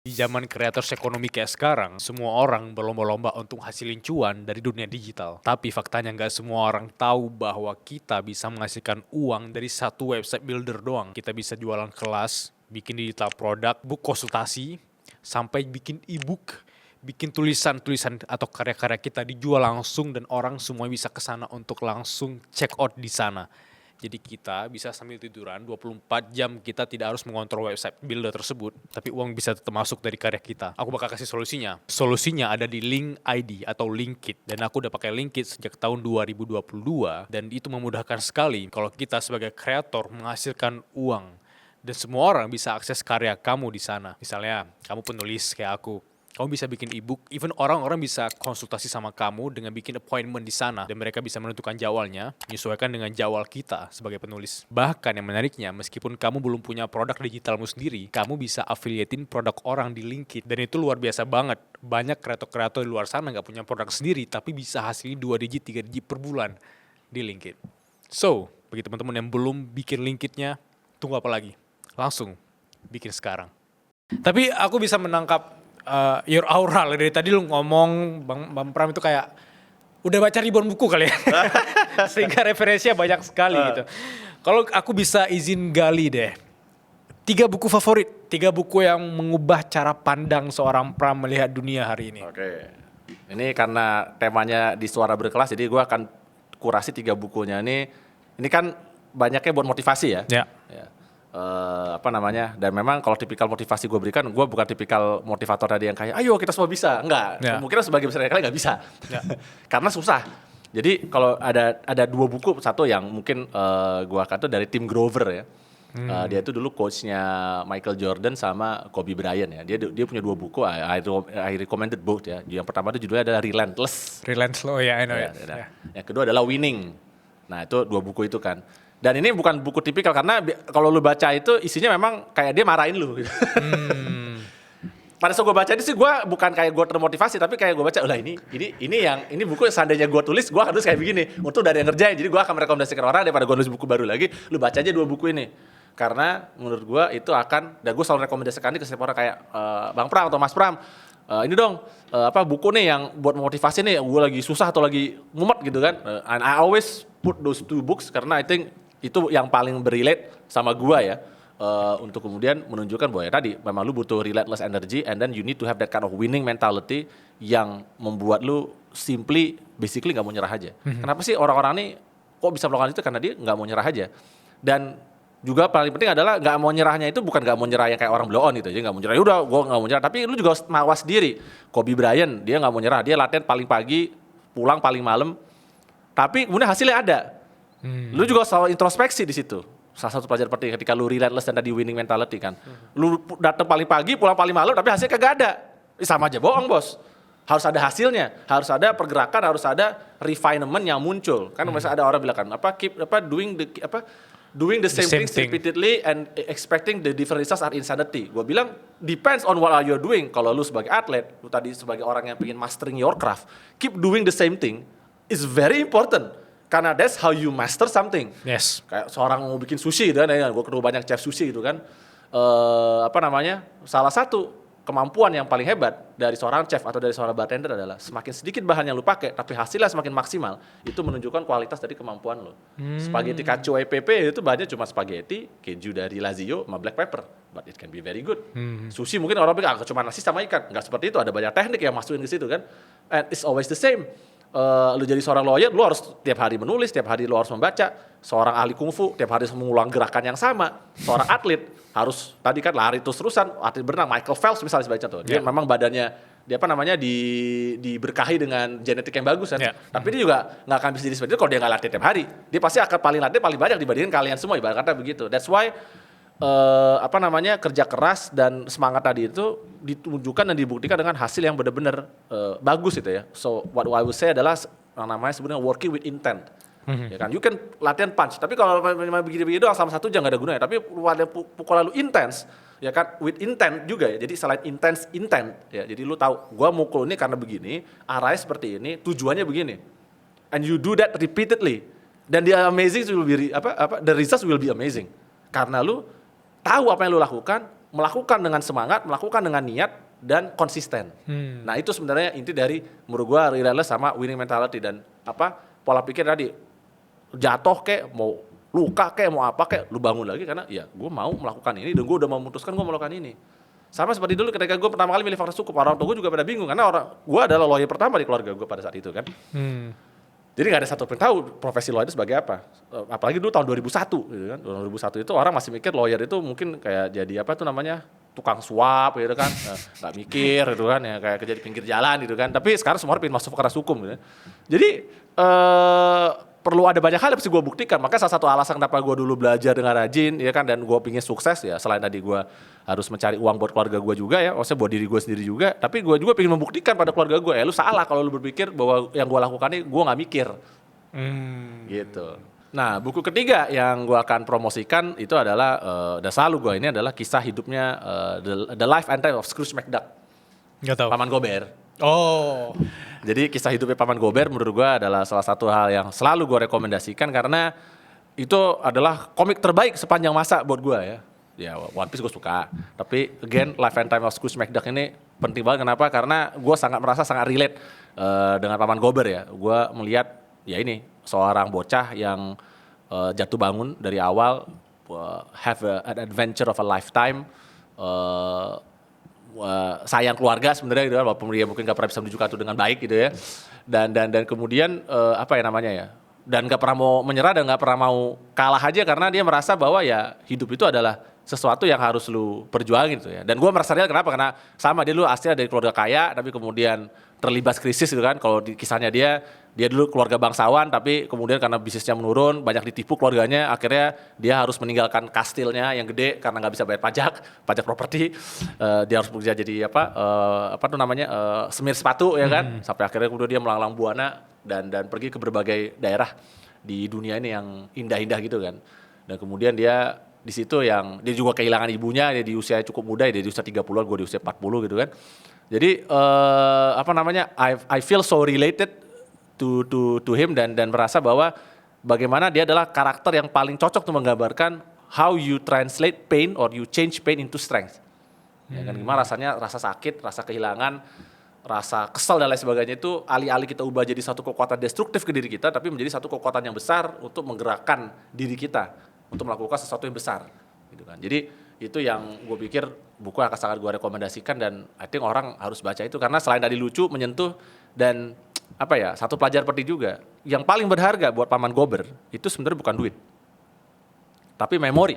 Di zaman kreators ekonomi kayak sekarang, semua orang berlomba-lomba untuk hasilin cuan dari dunia digital. Tapi faktanya nggak semua orang tahu bahwa kita bisa menghasilkan uang dari satu website builder doang. Kita bisa jualan kelas, bikin digital produk, book konsultasi, sampai bikin e-book, bikin tulisan-tulisan atau karya-karya kita dijual langsung dan orang semua bisa kesana untuk langsung check out di sana. Jadi kita bisa sambil tiduran 24 jam kita tidak harus mengontrol website builder tersebut, tapi uang bisa tetap masuk dari karya kita. Aku bakal kasih solusinya. Solusinya ada di Link ID atau Linkit, dan aku udah pakai Linkit sejak tahun 2022 dan itu memudahkan sekali kalau kita sebagai kreator menghasilkan uang dan semua orang bisa akses karya kamu di sana. Misalnya kamu penulis kayak aku. Kamu bisa bikin e-book, even orang-orang bisa konsultasi sama kamu dengan bikin appointment di sana. Dan mereka bisa menentukan jadwalnya, menyesuaikan dengan jadwal kita sebagai penulis. Bahkan yang menariknya, meskipun kamu belum punya produk digitalmu sendiri, kamu bisa affiliatein produk orang di Linkit. Dan itu luar biasa banget. Banyak kreator-kreator di luar sana gak punya produk sendiri, tapi bisa hasilin 2 digit, 3 digit per bulan di Linkit. So, bagi teman-teman yang belum bikin Linkitnya, tunggu apa lagi? Langsung bikin sekarang. Tapi aku bisa menangkap your aura dari tadi lu ngomong Bang Pram itu kayak udah baca ribuan buku kali ya. Sehingga referensinya banyak sekali gitu. Kalau aku bisa izin gali deh. 3 buku favorit, 3 buku yang mengubah cara pandang seorang Pram melihat dunia hari ini. Oke. Ini karena temanya di Suara Berkelas, jadi gue akan kurasi 3 bukunya ini. Ini kan banyaknya buat motivasi ya. Ya. Dan memang kalau tipikal motivasi gue berikan, gue bukan tipikal motivator tadi yang kayak ayo kita semua bisa, enggak, mungkin sebagai besar kali nggak bisa, karena susah. Jadi kalau ada 2 buku, satu yang mungkin gue akan tuh dari Tim Grover ya, dia itu dulu coachnya Michael Jordan sama Kobe Bryant ya, dia punya 2 buku, I recommended both ya. Yang pertama itu judulnya adalah Relentless, ya, I know it. Yang kedua adalah Winning. Nah itu 2 buku itu kan. Dan ini bukan buku tipikal karena kalau lu baca itu isinya memang kayak dia marahin lu gitu. Pada saat gue baca ini sih gue bukan kayak gue termotivasi, tapi kayak gue baca, lah ini buku yang seandainya gue tulis gue harus kayak begini. Untuk dari yang ngerjain, jadi gue akan merekomendasikan orang daripada gue nulis buku baru lagi, lu baca aja 2 buku ini. Karena menurut gue itu akan, dan gue selalu rekomendasikan ini ke setiap orang kayak Bang Pram atau Mas Pram. Ini dong buku nih yang buat motivasi nih, gue lagi susah atau lagi mumet gitu kan. And I always put those 2 books karena I think itu yang paling berrelate sama gua ya, untuk kemudian menunjukkan bahwa ya tadi memang lu butuh relentless energy and then you need to have that kind of winning mentality yang membuat lu basically nggak mau nyerah aja. Kenapa sih orang-orang ini kok bisa melakukan itu? Karena dia nggak mau nyerah aja. Dan juga paling penting adalah nggak mau nyerahnya itu bukan nggak mau nyerah yang kayak orang blow on gitu, jadi nggak mau nyerah, udah gua nggak mau nyerah, tapi lu juga harus mawas diri. Kobe Bryant dia nggak mau nyerah, dia latihan paling pagi, pulang paling malam, tapi kemudian hasilnya ada. Lu juga selalu introspeksi di situ. Salah satu pelajaran penting ketika lu relentless dan tadi winning mentality kan. Lu datang paling pagi, pulang paling malam, tapi hasilnya kagak ada. Sama aja bohong, Bos. Harus ada hasilnya, harus ada pergerakan, harus ada refinement yang muncul. Kan misalnya ada orang bilang kan, doing the same things repeatedly and expecting the different results are insanity. Gue bilang depends on what are you doing. Kalau lu sebagai atlet, lu tadi sebagai orang yang pengen mastering your craft, keep doing the same thing is very important. Karena that's how you master something. Yes. Kayak seorang mau bikin sushi gitu kan, gue ketemu banyak chef sushi gitu kan. Salah satu kemampuan yang paling hebat dari seorang chef atau dari seorang bartender adalah semakin sedikit bahan yang lu pakai tapi hasilnya semakin maksimal, itu menunjukkan kualitas dari kemampuan lu. Spaghetti cacio e pepe itu bahannya cuma spaghetti, keju dari Lazio sama black pepper, but it can be very good. Sushi mungkin orang pikir cuma nasi sama ikan, nggak seperti itu, ada banyak teknik yang masukin ke situ kan. And it's always the same. Lu jadi seorang lawyer, lu harus tiap hari menulis, tiap hari lu harus membaca. Seorang ahli kungfu tiap hari harus mengulang gerakan yang sama. Seorang atlet harus tadi kan lari terus-terusan, atlet berenang Michael Phelps misalnya sebaliknya tuh. Dia memang badannya diberkahi dengan genetik yang bagus kan. Tapi dia juga nggak akan bisa jadi seperti itu kalau dia nggak latih tiap hari. Dia pasti akan latih paling banyak dibandingin kalian semua, ibarat kata begitu. That's why kerja keras dan semangat tadi itu ditunjukkan dan dibuktikan dengan hasil yang benar-benar bagus itu ya. So what I would say adalah yang namanya sebenarnya working with intent. Ya kan, you can latihan punch, tapi kalau begini-begini doang sama satu jam nggak ada gunanya. Tapi pukulan lu intens, ya kan, with intent juga ya. Jadi selain intent, ya. Jadi lu tahu, gua mukul ini karena begini, arahnya seperti ini, tujuannya begini, and you do that repeatedly, dan the amazing will be the results will be amazing, karena lu tahu apa yang lu melakukan dengan semangat, melakukan dengan niat dan konsisten. Nah itu sebenarnya inti dari menurut gua relentless sama winning mentality dan pola pikir tadi. Jatuh kek, mau luka kek, mau apa kek, lu bangun lagi karena ya gue mau melakukan ini dan gue udah memutuskan gue melakukan ini. Sama seperti dulu ketika gue pertama kali milih fakultas hukum, orang tua gue juga pada bingung karena gue adalah lawyer pertama di keluarga gue pada saat itu kan. Jadi gak ada satu pun tahu profesi lawyer itu sebagai apa. Apalagi dulu tahun 2001 gitu kan. 2001 itu orang masih mikir lawyer itu mungkin kayak jadi tukang suap gitu kan. Gak mikir gitu kan ya, kayak kerja di pinggir jalan gitu kan. Tapi sekarang semua orang pengen masuk fakultas hukum gitu. Jadi perlu ada banyak hal yang mesti gue buktikan. Makanya salah satu alasan kenapa gue dulu belajar dengan rajin ya kan, dan gue pingin sukses ya, selain tadi gue harus mencari uang buat keluarga gue juga ya, maksudnya buat diri gue sendiri juga, tapi gue juga pengen membuktikan pada keluarga gue, lu salah kalau lu berpikir bahwa yang gue lakukan ini gue gak mikir. Gitu. Nah, buku ketiga yang gue akan promosikan itu adalah dan selalu gue ini adalah kisah hidupnya The Life and Times of Scrooge McDuck. Gak tahu. Paman Gober. Oh. Jadi kisah hidupnya Paman Gober menurut gue adalah salah satu hal yang selalu gue rekomendasikan karena itu adalah komik terbaik sepanjang masa buat gue ya. Ya One Piece gue suka, tapi again Life and Times of Scrooge McDuck ini penting banget. Kenapa? Karena gue merasa sangat relate dengan Paman Gober ya. Gue melihat ya ini seorang bocah yang jatuh bangun dari awal, have an adventure of a lifetime, sayang keluarga sebenarnya gitu kan, walaupun dia mungkin gak pernah bisa menunjukkan itu dengan baik gitu ya, dan kemudian dan gak pernah mau menyerah dan gak pernah mau kalah aja karena dia merasa bahwa ya hidup itu adalah sesuatu yang harus lu perjuangin gitu ya. Dan gue merasa real kenapa? Karena sama, dia dulu aslinya dari keluarga kaya tapi kemudian terlibat krisis gitu kan. Kalau di kisahnya dia dulu keluarga bangsawan tapi kemudian karena bisnisnya menurun, banyak ditipu keluarganya, akhirnya dia harus meninggalkan kastilnya yang gede karena nggak bisa bayar pajak properti. Dia harus bekerja jadi semir sepatu ya kan, sampai akhirnya kemudian dia melanglang buana dan pergi ke berbagai daerah di dunia ini yang indah-indah gitu kan. Dan kemudian dia di situ yang dia juga kehilangan ibunya, dia di usia cukup muda, dia di usia 30-an, gue di usia 40 gitu kan. Jadi I feel so related to him dan merasa bahwa bagaimana dia adalah karakter yang paling cocok untuk menggambarkan how you translate pain or you change pain into strength. Ya kan, gimana rasanya, rasa sakit, rasa kehilangan, rasa kesal dan lain sebagainya itu alih-alih kita ubah jadi satu kekuatan destruktif ke diri kita, tapi menjadi satu kekuatan yang besar untuk menggerakkan diri kita untuk melakukan sesuatu yang besar gitu kan. Jadi itu yang gue pikir buku akan sangat gue rekomendasikan dan I think orang harus baca itu karena selain tadi lucu, menyentuh dan satu pelajaran penting juga. Yang paling berharga buat Paman Gober itu sebenarnya bukan duit, tapi memori.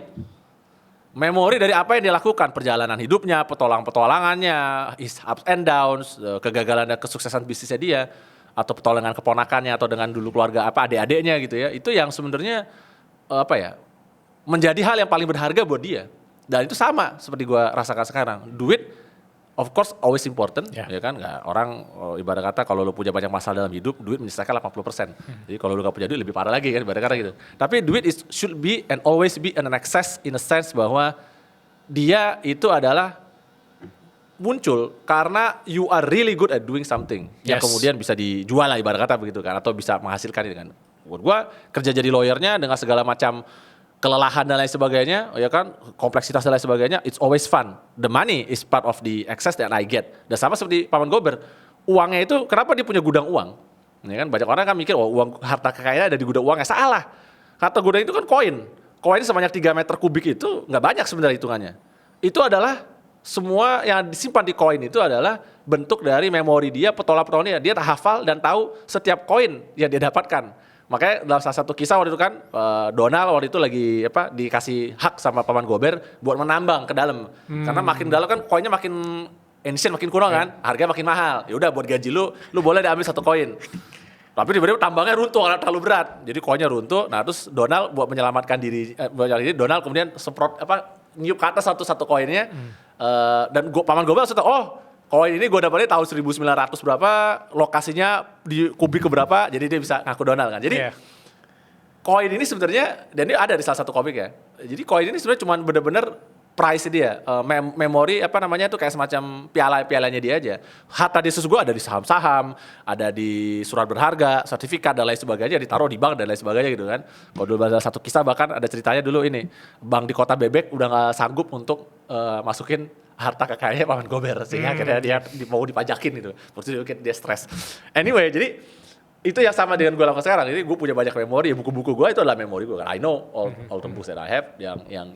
Memori dari apa yang dia lakukan, perjalanan hidupnya, petualangannya, his ups and downs, kegagalan dan kesuksesan bisnisnya dia, atau petualangan keponakannya atau dengan dulu keluarga adik-adiknya gitu ya. Itu yang sebenarnya menjadi hal yang paling berharga buat dia. Dan itu sama seperti gue rasakan sekarang. Duit, of course, always important, ya kan? Nggak, orang ibarat kata kalau lu punya banyak masalah dalam hidup, duit menyelesaikan 80%. Jadi kalau lu gak punya duit lebih parah lagi kan, ibarat kata gitu. Tapi duit should be and always be an access in a sense bahwa dia itu adalah muncul karena you are really good at doing something. Yang kemudian bisa dijual lah ibarat kata begitu kan, atau bisa menghasilkan itu kan. Buat gue kerja jadi lawyernya dengan segala macam kelelahan dan lain sebagainya, ya kan, kompleksitas dan lain sebagainya, it's always fun. The money is part of the access that I get. Dan sama seperti Paman Gober, uangnya itu kenapa dia punya gudang uang? Ya kan, banyak orang kan mikir, oh uang harta kekayaan ada di gudang uangnya, salah. Harta gudang itu kan koin. Koin sebanyak 3 meter kubik itu nggak banyak sebenarnya hitungannya. Itu adalah semua yang disimpan di koin itu adalah bentuk dari memori dia, petola-petolanya. Dia tak hafal dan tahu setiap koin yang dia dapatkan. Makanya dalam salah satu kisah waktu itu kan Donald waktu itu lagi dikasih hak sama Paman Gober buat menambang ke dalam. Karena makin dalam kan koinnya makin ancient, makin kuno kan, harganya makin mahal. Ya udah buat gaji lu boleh diambil 1 koin. Tapi tiba-tiba tambangnya runtuh karena terlalu berat. Jadi koinnya runtuh. Nah, terus Donald buat menyelamatkan diri Donald kemudian semprot niup ke atas satu koinnya. Dan Paman Gober langsung tahu, oh koin ini gue dapetnya tahun 1900 berapa, lokasinya di kubik keberapa, jadi dia bisa ngaku Donald kan. Jadi koin ini sebenarnya, dan ini ada di salah satu komik ya. Jadi koin ini sebenarnya cuma bener-bener price dia, memori itu kayak semacam pialanya dia aja. Harta di gue ada di saham-saham, ada di surat berharga, sertifikat dan lain sebagainya, ditaruh di bank dan lain sebagainya gitu kan. Kalau dulu ada satu kisah bahkan ada ceritanya dulu ini, bank di Kota Bebek udah nggak sanggup untuk masukin harta kekayaannya Paman Gober sehingga akhirnya dia mau dipajakin gitu. Terus dia stres. Anyway, jadi itu yang sama dengan gue lakukan sekarang. Jadi gue punya banyak memori, buku-buku gue itu adalah memori gue. I know all the books that I have yang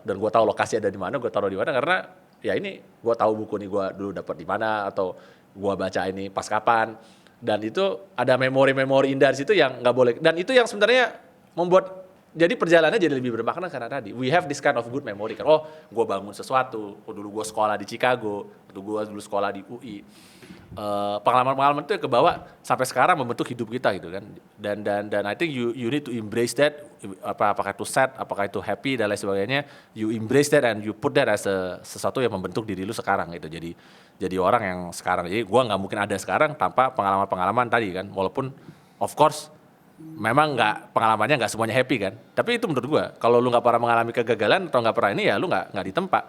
dan gue tahu lokasi ada di mana, gue taruh di mana karena ya ini gue tahu buku ini gue dulu dapat di mana atau gue baca ini pas kapan. Dan itu ada memori-memori indah di situ yang nggak boleh. Dan itu yang sebenarnya membuat jadi perjalanannya jadi lebih bermakna karena tadi we have this kind of good memory kan. Oh, gue bangun sesuatu. Oh, dulu gue sekolah di Chicago, dulu sekolah di UI. Pengalaman-pengalaman itu yang kebawa sampai sekarang membentuk hidup kita gitu kan. Dan I think you need to embrace that. Apakah itu sad, apakah itu happy dan lain sebagainya. You embrace that and you put that as sesuatu yang membentuk diri lu sekarang gitu. Jadi orang yang sekarang. Jadi gue nggak mungkin ada sekarang tanpa pengalaman-pengalaman tadi kan. Walaupun of course memang pengalamannya nggak semuanya happy kan, tapi itu menurut gua kalau lu nggak pernah mengalami kegagalan atau nggak pernah ini ya lu nggak ditempa.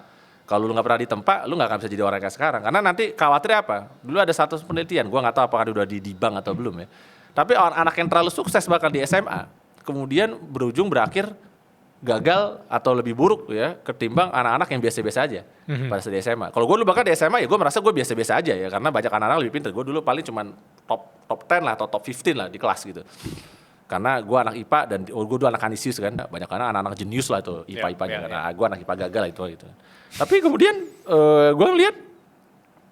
Kalau lu nggak pernah ditempa, lu nggak akan bisa jadi orang kayak sekarang. Karena nanti khawatirnya apa? Dulu ada satu penelitian, gua nggak tahu apakah udah dibang atau belum ya. Tapi anak yang terlalu sukses bahkan di SMA, kemudian berakhir gagal atau lebih buruk ya ketimbang anak-anak yang biasa-biasa aja pada saat di SMA. Kalau gue dulu bahkan di SMA ya gue merasa gue biasa-biasa aja ya karena banyak anak-anak lebih pintar. Gue dulu paling cuman top 10 lah atau top 15 lah di kelas gitu. Karena gue anak IPA dan gue dulu anak kanisius kan, banyak anak-anak jenius lah itu IPA-IPanya karena gue anak IPA gagal itu. Tapi kemudian gue ngeliat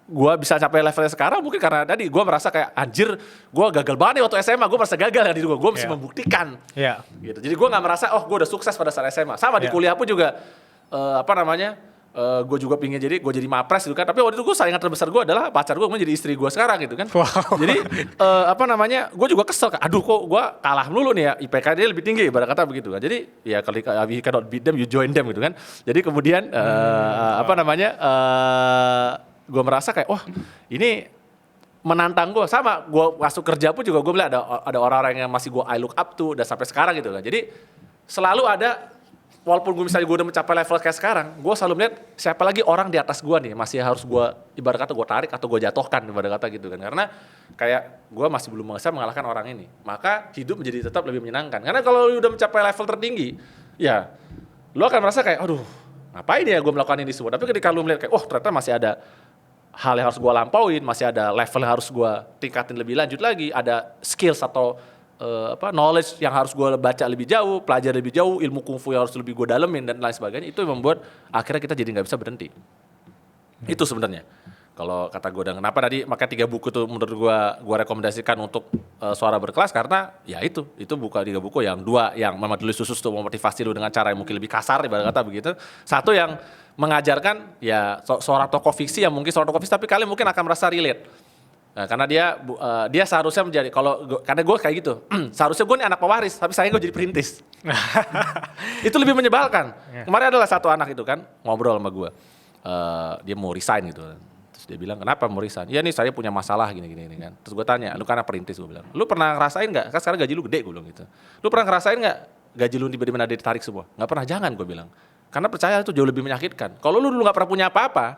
gue bisa capai levelnya sekarang mungkin karena tadi gue merasa kayak anjir gue gagal banget nih waktu SMA, gue merasa gagal ya diri gue mesti membuktikan. Gitu. Jadi gue nggak merasa gue udah sukses pada saat SMA. Sama di kuliah pun juga gue juga pingin gue jadi mapres gitu kan. Tapi waktu itu gue saingan terbesar gue adalah pacar gue menjadi istri gue sekarang gitu kan. Wow. Jadi gue juga kesel. Aduh kok gue kalah melulu nih ya. IPK dia lebih tinggi ibarat kata begitu kan. Jadi ya kalau you cannot beat them you join them gitu kan. Jadi kemudian gue merasa kayak wah ini menantang gue. Sama gue masuk kerja pun juga gue bilang ada orang-orang yang masih gue I look up to dan sampai sekarang gitu kan. Jadi selalu ada, walaupun gue misalnya gue udah mencapai level kayak sekarang, gue selalu melihat siapa lagi orang di atas gue nih masih harus gue ibarat kata gue tarik atau gue jatuhkan ibarat kata gitu kan. Karena kayak gue masih belum bisa mengalahkan orang ini, maka hidup menjadi tetap lebih menyenangkan. Karena kalau lu udah mencapai level tertinggi ya lu akan merasa kayak aduh ngapain ya gue melakukan ini semua. Tapi ketika lu melihat kayak ternyata masih ada hal yang harus gue lampauin, masih ada level yang harus gue tingkatin lebih lanjut lagi, ada skills atau knowledge yang harus gue baca lebih jauh, pelajari lebih jauh, ilmu kungfu yang harus lebih gue dalemin dan lain sebagainya, itu yang membuat akhirnya kita jadi nggak bisa berhenti. Itu sebenarnya. Kalau kata gue, dan kenapa tadi makanya 3 buku itu menurut gue rekomendasikan untuk Suara Berkelas karena ya itu buka 3 buku yang 2 yang memang tulis khusus untuk memotivasi lu dengan cara yang mungkin lebih kasar ibarat kata begitu. 1 yang mengajarkan ya seorang tokoh fiksi yang mungkin seorang tokoh fiksi tapi kalian mungkin akan merasa relate. Nah, karena dia seharusnya menjadi karena gue kayak gitu seharusnya gue nih anak pewaris tapi sayang gue jadi perintis. Itu lebih menyebalkan. Kemarin adalah satu anak itu kan ngobrol sama gue, dia mau resign gitu. Terus dia bilang kenapa mau resign? Iya nih saya punya masalah gini kan. Terus gue tanya, lu karena perintis, gue bilang lu pernah ngerasain nggak? Kan sekarang gaji lu gede, gue bilang gitu. Lu pernah ngerasain nggak gaji lu tiba-tiba ditarik semua? Nggak pernah, jangan gue bilang. Karena percaya itu jauh lebih menyakitkan. Kalau lu dulu nggak pernah punya apa-apa,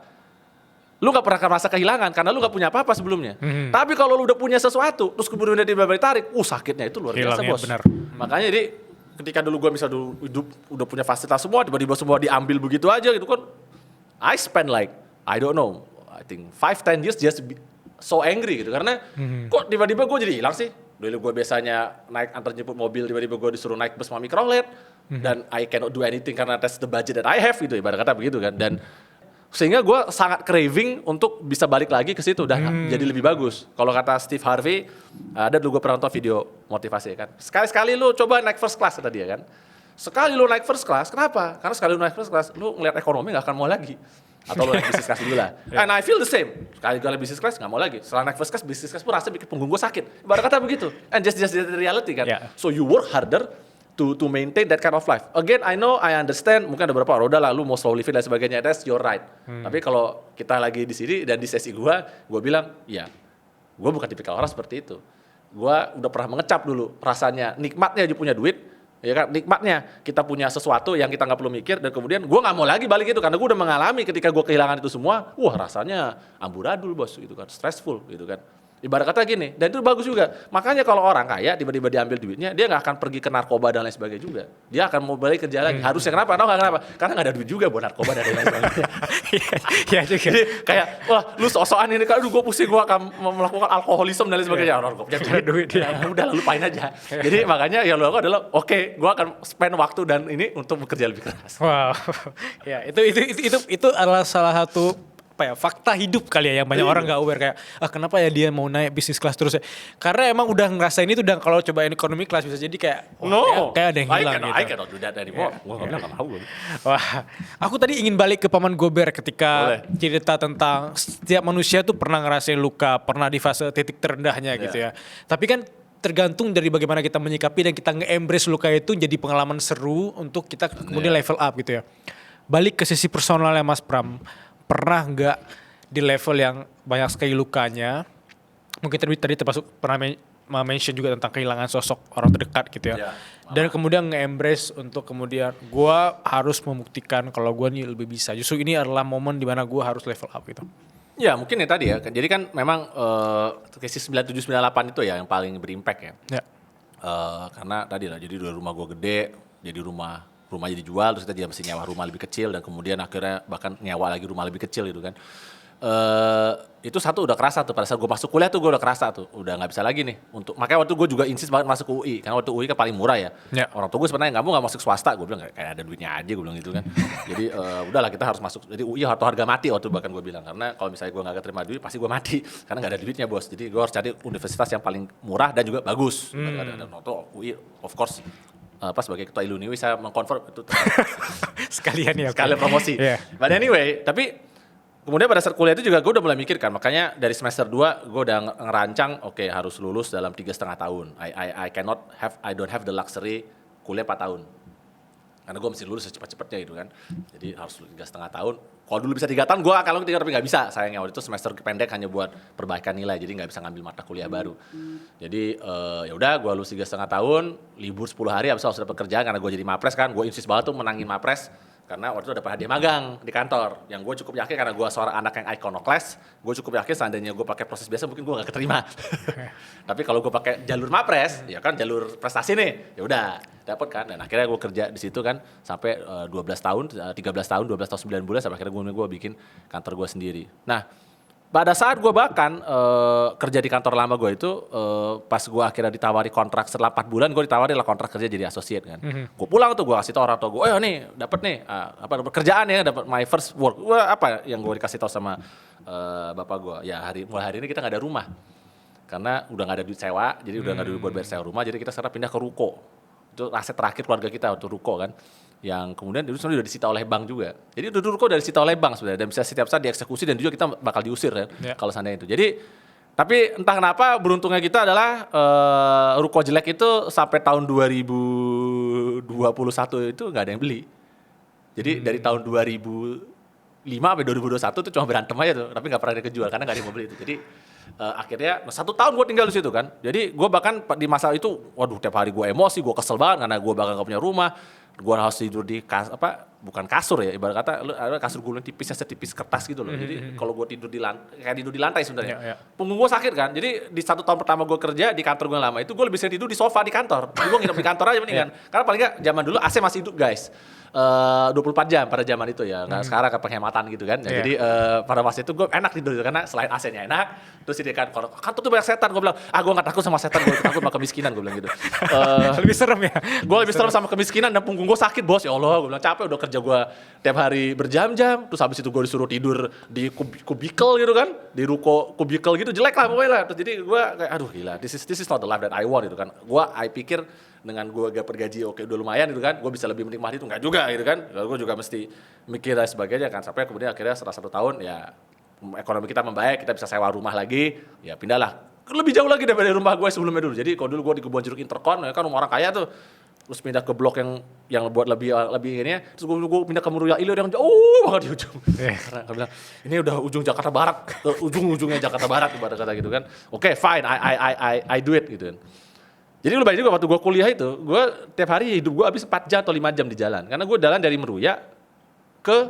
lu nggak pernah merasa kehilangan karena lu nggak punya apa-apa sebelumnya. Tapi kalau lu udah punya sesuatu, terus kemudian tiba-tiba ditarik, sakitnya itu luar biasa bos. Benar. Makanya jadi ketika dulu gue misalnya hidup udah punya fasilitas semua, tiba-tiba semua diambil begitu aja gitu kan. I spend like, I don't know, I think 5-10 years just so angry gitu. Karena kok tiba-tiba gue jadi hilang sih. Dulu gue biasanya naik antar jemput mobil, tiba-tiba gue disuruh naik bus sama mikrolet. Dan I cannot do anything karena that's the budget that I have gitu, ibarat kata begitu kan. Dan sehingga gue sangat craving untuk bisa balik lagi ke situ dan jadi lebih bagus. Kalau kata Steve Harvey, ada dulu gue pernah nonton video motivasi kan. Sekali-sekali lu coba naik first class kata dia kan. Sekali lu naik first class, kenapa? Karena sekali lu naik first class, lu ngeliat ekonomi gak akan mau lagi. Atau lu naik business class dulu lah. And I feel the same. Sekali gue naik business class gak mau lagi. Setelah naik first class, business class pun rasa bikin punggung gue sakit. Ibarat kata begitu. And just the reality kan. Yeah. So you work harder to maintain that kind of life. Again, I know, I understand, mungkin ada beberapa roda lah, lu mau slow living dan sebagainya, that's your right. Tapi kalau kita lagi di sini dan di sesi gue bilang, ya, gue bukan tipikal orang seperti itu. Gue udah pernah mengecap dulu rasanya, nikmatnya aja punya duit, ya kan, nikmatnya kita punya sesuatu yang kita nggak perlu mikir, dan kemudian gue nggak mau lagi balik itu karena gue udah mengalami ketika gue kehilangan itu semua, rasanya amburadul bos, gitu kan, stressful, gitu kan. Ibarat kata gini, dan itu bagus juga. Makanya kalau orang kaya tiba-tiba diambil duitnya, dia nggak akan pergi ke narkoba dan lain sebagainya juga. Dia akan mau balik kerja lagi. Harusnya kenapa? Tahu nggak kenapa? Karena nggak ada duit juga buat narkoba dan lain sebagainya. Iya juga. Jadi kayak, wah lu sok-sokan ini, aduh gue pusing, gue akan melakukan alkoholisme dan lain sebagainya. Orang gue punya duit, ya udah lupain aja. Jadi makanya yang lu lakukan adalah, oke, gue akan spend waktu dan ini untuk bekerja lebih keras. Wow, ya itu adalah salah satu fakta hidup kali ya yang banyak orang gak aware kayak kenapa ya dia mau naik bisnis kelas terus ya, karena emang udah ngerasain itu dan kalau cobain ekonomi kelas bisa jadi kayak kayak ada yang hilang gitu. I cannot do that anymore. Gue gak bilang gak mau. Wah, aku tadi ingin balik ke Paman Gober ketika cerita tentang setiap manusia tuh pernah ngerasain luka, pernah di fase titik terendahnya gitu ya. Tapi kan tergantung dari bagaimana kita menyikapi dan kita nge-embrace luka itu jadi pengalaman seru untuk kita kemudian level up gitu ya. Balik ke sisi personalnya Mas Pram, pernah nggak di level yang banyak sekali lukanya, mungkin tadi termasuk pernah mention juga tentang kehilangan sosok orang terdekat gitu ya, dan kemudian nge-embrace untuk kemudian gue harus membuktikan kalau gue nih lebih bisa, justru ini adalah momen dimana gue harus level up gitu. Ya mungkin ya tadi ya, jadi kan memang krisis 97-98 itu ya yang paling berimpact ya. Karena tadi lah, jadi udah rumah gue gede, jadi rumah jadi dijual, terus kita jadi mesti nyewa rumah lebih kecil, dan kemudian akhirnya bahkan nyewa lagi rumah lebih kecil gitu kan. Itu satu udah kerasa tuh, pada saat gue masuk kuliah tuh gue udah kerasa tuh, udah gak bisa lagi nih. Makanya waktu gue juga insist banget masuk ke UI, karena waktu UI kan paling murah ya. Orang tua gue sebenarnya kamu gak masuk swasta, gue bilang kayak ada duitnya aja, gue bilang gitu kan. Jadi udahlah kita harus masuk, jadi UI atau harga mati waktu bahkan gue bilang, karena kalau misalnya gue gak keterima duit pasti gue mati, karena gak ada duitnya bos. Jadi gue harus cari universitas yang paling murah dan juga bagus. Dan waktu UI of course, sebagai ketua Iluniwi saya mengkonfirm itu sekalian promosi. But anyway, tapi kemudian pada saat kuliah itu juga gue udah mulai mikir kan, makanya dari semester 2 gue udah ngerancang, oke, harus lulus dalam 3,5 tahun. I don't have the luxury kuliah 4 tahun. Karena gue mesti lulus secepat-cepatnya gitu kan. Jadi harus 3,5 tahun. Kalau dulu bisa 3 tahun, gue akan 3 tapi gak bisa. Sayangnya waktu itu semester pendek hanya buat perbaikan nilai, jadi gak bisa ngambil mata kuliah baru. Jadi ya udah, gue lulus 3,5 tahun, libur 10 hari, habis itu harus dapat kerjaan karena gue jadi mapres kan. Gue insist banget tuh menangin mapres. Karena waktu itu dapat hadiah magang di kantor, yang gue cukup yakin karena gue seorang anak yang iconoclast, gue cukup yakin seandainya gue pakai proses biasa mungkin gue gak keterima. Tapi kalau gue pakai jalur mapres, ya kan jalur prestasi nih, ya udah dapat kan. Dan akhirnya gue kerja di situ kan sampai 13 tahun 9 bulan, sampai akhirnya gue bikin kantor gue sendiri. Nah, pada saat gue bahkan kerja di kantor lama gue itu, pas gue akhirnya ditawari kontrak setelah 4 bulan, gue ditawari lah kontrak kerja jadi associate kan. Gue pulang tuh, gue kasih tau orang tua gue, nih dapat nih dapat kerjaan ya, dapat my first work. Apa yang gue dikasih tau sama bapak gue, ya mulai hari ini kita nggak ada rumah karena udah nggak ada duit sewa, jadi udah nggak ada duit buat bayar sewa rumah, jadi kita sekarang pindah ke ruko. Itu aset terakhir keluarga kita waktu ruko kan, yang kemudian itu sebenarnya udah disita oleh bank juga. Jadi itu ruko udah disita oleh bank sebenarnya, dan bisa setiap saat dieksekusi, dan juga kita bakal diusir kan kalau seandainya itu. Jadi tapi entah kenapa beruntungnya kita adalah ruko jelek itu sampai tahun 2021 itu nggak ada yang beli. Jadi dari tahun 2005 sampai 2021 itu cuma berantem aja tuh, tapi nggak pernah ada kejual karena nggak ada yang mau beli itu. Jadi Akhirnya 1 tahun gue tinggal di situ kan. Jadi gue bahkan di masa itu, waduh tiap hari gue emosi, gue kesel banget karena gue bahkan gak punya rumah. Gue harus tidur di bukan kasur ya, ibarat kata ada kasur gue tipisnya setipis kertas gitu loh. Jadi kalau gue tidur kayak tidur di lantai sebenarnya. Yeah. Punggung gue sakit kan. Jadi di 1 tahun pertama gue kerja di kantor gue yang lama itu gue lebih sering tidur di sofa di kantor. Jadi gue nginep di kantor aja mendingan. Karena paling nggak zaman dulu AC masih hidup guys. 24 jam pada zaman itu ya. Nah, sekarang ke penghematan gitu kan. Ya, jadi pada masa itu gue enak tidur karena selain AC-nya enak, terus di kantor tuh banyak setan. Gue bilang, gue gak takut sama setan, gue takut sama kemiskinan, gue bilang gitu. Lebih serem ya. Gue lebih serem sama kemiskinan dan punggung gue sakit bos. Ya Allah, gue bilang capek udah kerja gue tiap hari berjam-jam. Terus habis itu gue disuruh tidur di kubikel gitu kan, di ruko kubikel gitu, jelek lah pokoknya lah. Terus jadi gue kayak aduh gila, this is not the life that I want gitu kan. I pikir dengan gue dapat gaji oke udah lumayan gitu kan, gue bisa lebih menikmati itu, enggak juga gitu kan. Gue juga mesti mikir dan sebagainya kan, sampai kemudian akhirnya setelah 1 tahun ya ekonomi kita membaik, kita bisa sewa rumah lagi, ya pindahlah lebih jauh lagi daripada rumah gue sebelumnya dulu. Jadi kalau dulu gue di Kebon Jeruk Intercon, ya kan rumah orang kaya tuh, terus pindah ke blok yang buat lebih ini, terus gue pindah ke Meruya Ilir yang jauh banget di ujung. Karena gue bilang ini udah ujung Jakarta Barat, ujung-ujungnya Jakarta Barat ibarat kata gitu kan. Oke, fine, I do it gitu kan. Jadi lu bayangin juga waktu gue kuliah itu, gue tiap hari hidup gue habis 4 jam atau 5 jam di jalan. Karena gue jalan dari Meruya ke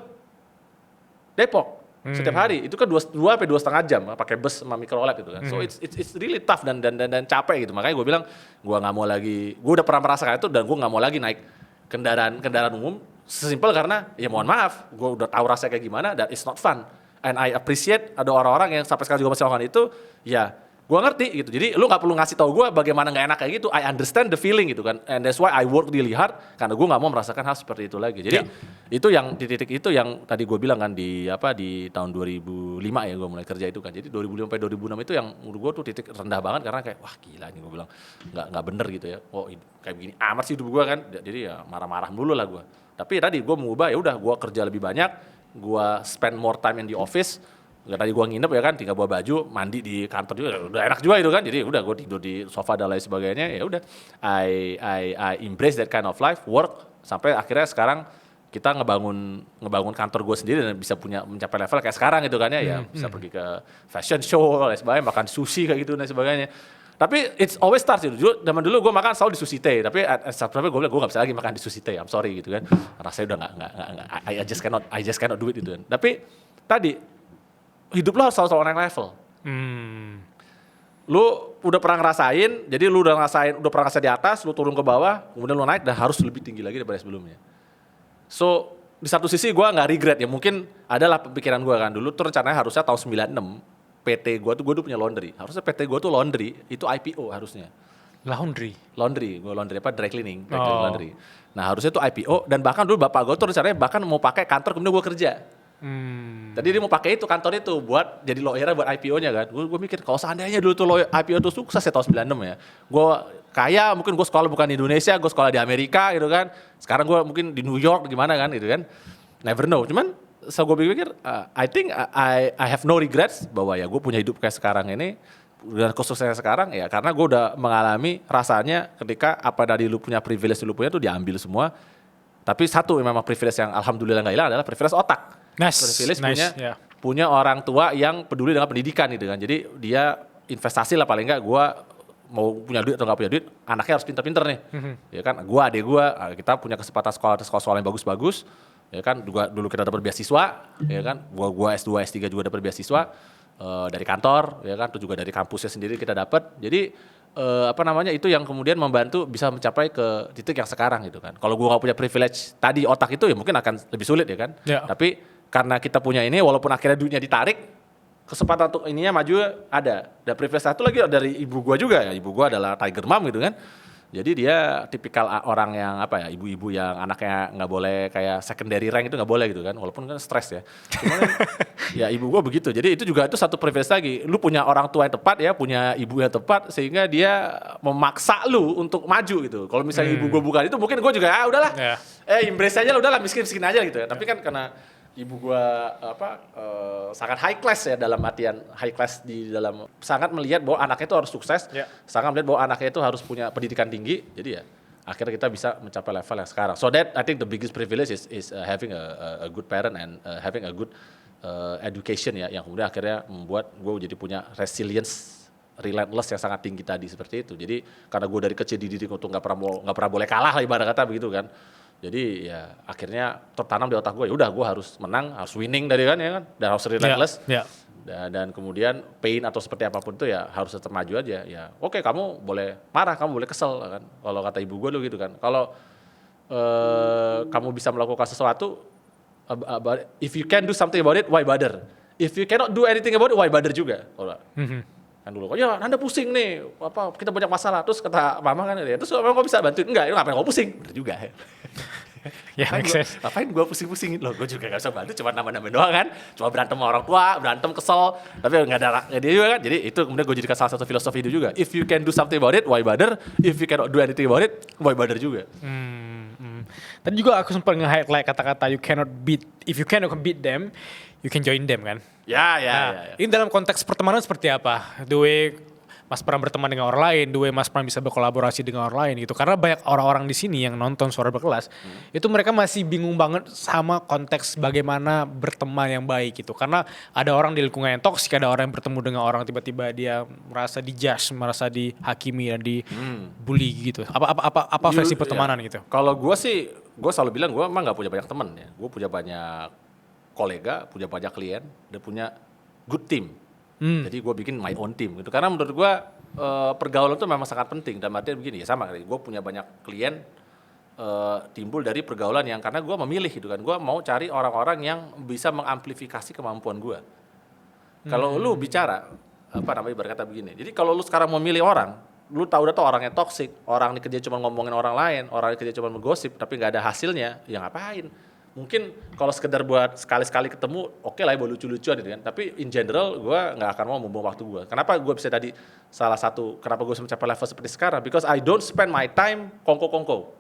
Depok. Setiap hari, itu kan 2 sampai 2,5 jam pakai bus sama microlab gitu kan. So it's really tough dan capek gitu. Makanya gue bilang, gue gak mau lagi, gue udah pernah merasakan itu dan gue gak mau lagi naik kendaraan umum. Sesimpel karena, ya mohon maaf, gue udah tahu rasanya kayak gimana dan it's not fun. And I appreciate ada orang-orang yang sampai sekarang juga masih melakukan itu, ya gue ngerti gitu. Jadi lu gak perlu ngasih tahu gue bagaimana gak enak kayak gitu. I understand the feeling gitu kan. And that's why I work really hard karena gue gak mau merasakan hal seperti itu lagi. Jadi itu yang di titik itu yang tadi gue bilang kan di tahun 2005 ya gue mulai kerja itu kan. Jadi 2005 sampai 2006 itu yang menurut gue tuh titik rendah banget karena kayak wah gila nih gue bilang nggak bener gitu ya. Oh kayak begini amat sih hidup gue kan. Jadi ya marah-marah dulu lah gue. Tapi tadi gue mengubah ya udah gue kerja lebih banyak, gue spend more time in the office. Gak tadi gue nginep ya kan, tinggal bawa baju, mandi di kantor juga, udah enak juga itu kan. Jadi udah gue tidur di sofa dan lain sebagainya. Ya udah, I embrace that kind of life, work sampai akhirnya sekarang kita ngebangun kantor gue sendiri dan bisa mencapai level kayak sekarang gitu kan ya. Ya bisa pergi ke fashion show dan sebagainya, makan sushi kayak gitu dan sebagainya. Tapi it's always starts gitu. Zaman dulu gue makan selalu di Sushi Tei, tapi sampai gue bilang gue nggak bisa lagi makan di Sushi Tei. I'm sorry gitu kan. Rasanya udah nggak. I just cannot do it gitu kan. Tapi tadi hidup lo harus selalu naik level. Lu udah pernah ngerasain, jadi lu udah pernah ngerasain di atas, lu turun ke bawah, kemudian lu naik dan harus lebih tinggi lagi daripada sebelumnya. So di satu sisi gue nggak regret ya, mungkin adalah pikiran gue kan dulu tuh rencananya harusnya tahun 96 PT gue tuh punya laundry. Harusnya PT gue tuh laundry itu IPO harusnya. Laundry, gue laundry dry cleaning laundry. Nah harusnya tuh IPO dan bahkan dulu bapak gue tuh rencananya bahkan mau pakai kantor kemudian gue kerja. Tadi dia mau pakai itu kantor itu buat jadi lawyernya buat IPO-nya kan. Gue mikir kalau seandainya dulu tuh IPO tuh sukses ya tahun 96 ya. Gue kaya, mungkin gue sekolah bukan di Indonesia, gue sekolah di Amerika gitu kan. Sekarang gue mungkin di New York gimana kan gitu kan. Never know. Cuman so gue pikir I think I have no regrets bahwa ya gue punya hidup kayak sekarang ini dan khususnya sekarang ya karena gue udah mengalami rasanya ketika apa dari lu punya privilege lu punya tuh diambil semua. Tapi satu memang privilege yang alhamdulillah nggak hilang adalah privilege otak. Privilege punya orang tua yang peduli dengan pendidikan gitu kan. Jadi dia investasi lah paling enggak gue mau punya duit atau nggak punya duit, anaknya harus pinter-pinter nih. Ya kan, adik gue, kita punya kesempatan sekolah yang bagus-bagus. Ya kan, dulu kita dapat beasiswa, ya kan. Gua S2, S3 juga dapat beasiswa dari kantor, ya kan. Itu juga dari kampusnya sendiri kita dapat. Jadi itu yang kemudian membantu bisa mencapai ke titik yang sekarang gitu kan. Kalau gua nggak punya privilege tadi otak itu ya mungkin akan lebih sulit ya kan. Yeah. Tapi karena kita punya ini, walaupun akhirnya duitnya ditarik, kesempatan untuk ininya maju ada. Dan privilege satu lagi dari ibu gua juga ya. Ibu gua adalah tiger mom gitu kan. Jadi dia tipikal orang yang ibu-ibu yang anaknya nggak boleh kayak secondary rank itu nggak boleh gitu kan, walaupun kan stres ya. Cuman ya ibu gua begitu. Jadi itu juga itu satu privilege lagi. Lu punya orang tua yang tepat ya, punya ibu yang tepat sehingga dia memaksa lu untuk maju gitu. Kalau misalnya ibu gua bukan itu mungkin gua juga udahlah. Embrace aja lah, udahlah miskin-miskin aja gitu ya. Tapi kan karena ibu gua sangat high class ya, dalam artian high class di dalam sangat melihat bahwa anaknya itu harus sukses, sangat melihat bahwa anaknya itu harus punya pendidikan tinggi. Jadi ya akhirnya kita bisa mencapai level yang sekarang. So that I think the biggest privilege is having a good parent and having a good education ya, yang kemudian akhirnya membuat gue jadi punya resilience, relentless yang sangat tinggi tadi seperti itu. Jadi karena gue dari kecil dididik untuk nggak pernah boleh kalah lah ibarat kata begitu kan. Jadi ya akhirnya tertanam di otak gue, ya udah gue harus menang, harus winning tadi kan ya kan, dan harus relentless. Ya. Dan kemudian pain atau seperti apapun itu ya harus tetap maju aja. Ya oke, kamu boleh marah, kamu boleh kesel kan. Kalau kata ibu gue dulu gitu kan. Kalau kamu bisa melakukan sesuatu, if you can do something about it, why bother? If you cannot do anything about it, why bother juga? Kan dulu, ya Anda pusing nih, apa kita banyak masalah. Terus kata mama kan, ya terus emang kau bisa bantuin? Enggak, itu ngapain kau pusing? Bener juga ya. Ya, make sense. Ngapain gue pusing-pusingin? Loh, gue juga gak bisa bantu, cuma nambah-nambah doang kan. Cuma berantem sama orang tua, berantem kesel, tapi gak ada dia juga kan. Jadi itu kemudian gue jadikan salah satu filosofi itu juga. If you can do something about it, why bother? If you cannot do anything about it, why bother juga. Tadi juga aku sempat nge-highlight kata-kata if you cannot beat them, you can join them kan. Ya. Ini dalam konteks pertemanan seperti apa? The way Mas Pram berteman dengan orang lain, the way Mas Pram bisa berkolaborasi dengan orang lain gitu. Karena banyak orang-orang di sini yang nonton Suara Berkelas, itu mereka masih bingung banget sama konteks bagaimana berteman yang baik gitu. Karena ada orang di lingkungan yang toksik, ada orang yang bertemu dengan orang tiba-tiba dia merasa dijudge, merasa dihakimi dan dibully gitu. Apa versi pertemanan gitu? Kalau gue sih, gue selalu bilang gue emang gak punya banyak teman ya. Gue punya banyak kolega, punya banyak klien, dan punya good team. Jadi gue bikin my own team gitu. Karena menurut gue pergaulan itu memang sangat penting. Dan artinya begini ya sama, gue punya banyak klien timbul dari pergaulan yang karena gue memilih gitu kan. Gue mau cari orang-orang yang bisa mengamplifikasi kemampuan gue. Kalau lu bicara, berkata begini. Jadi kalau lu sekarang memilih orang, lu tahu udah tuh orangnya toksik, orang ini kerja cuma ngomongin orang lain, orang ini kerja cuma menggosip, tapi nggak ada hasilnya, ya ngapain? Mungkin kalau sekedar buat sekali-sekali ketemu, oke lah ya buat lucu-lucuan gitu kan. Tapi in general gue nggak akan mau membuang waktu gue. Kenapa gue bisa tadi salah satu, kenapa gue bisa mencapai level seperti sekarang? Because I don't spend my time kongko-kongko.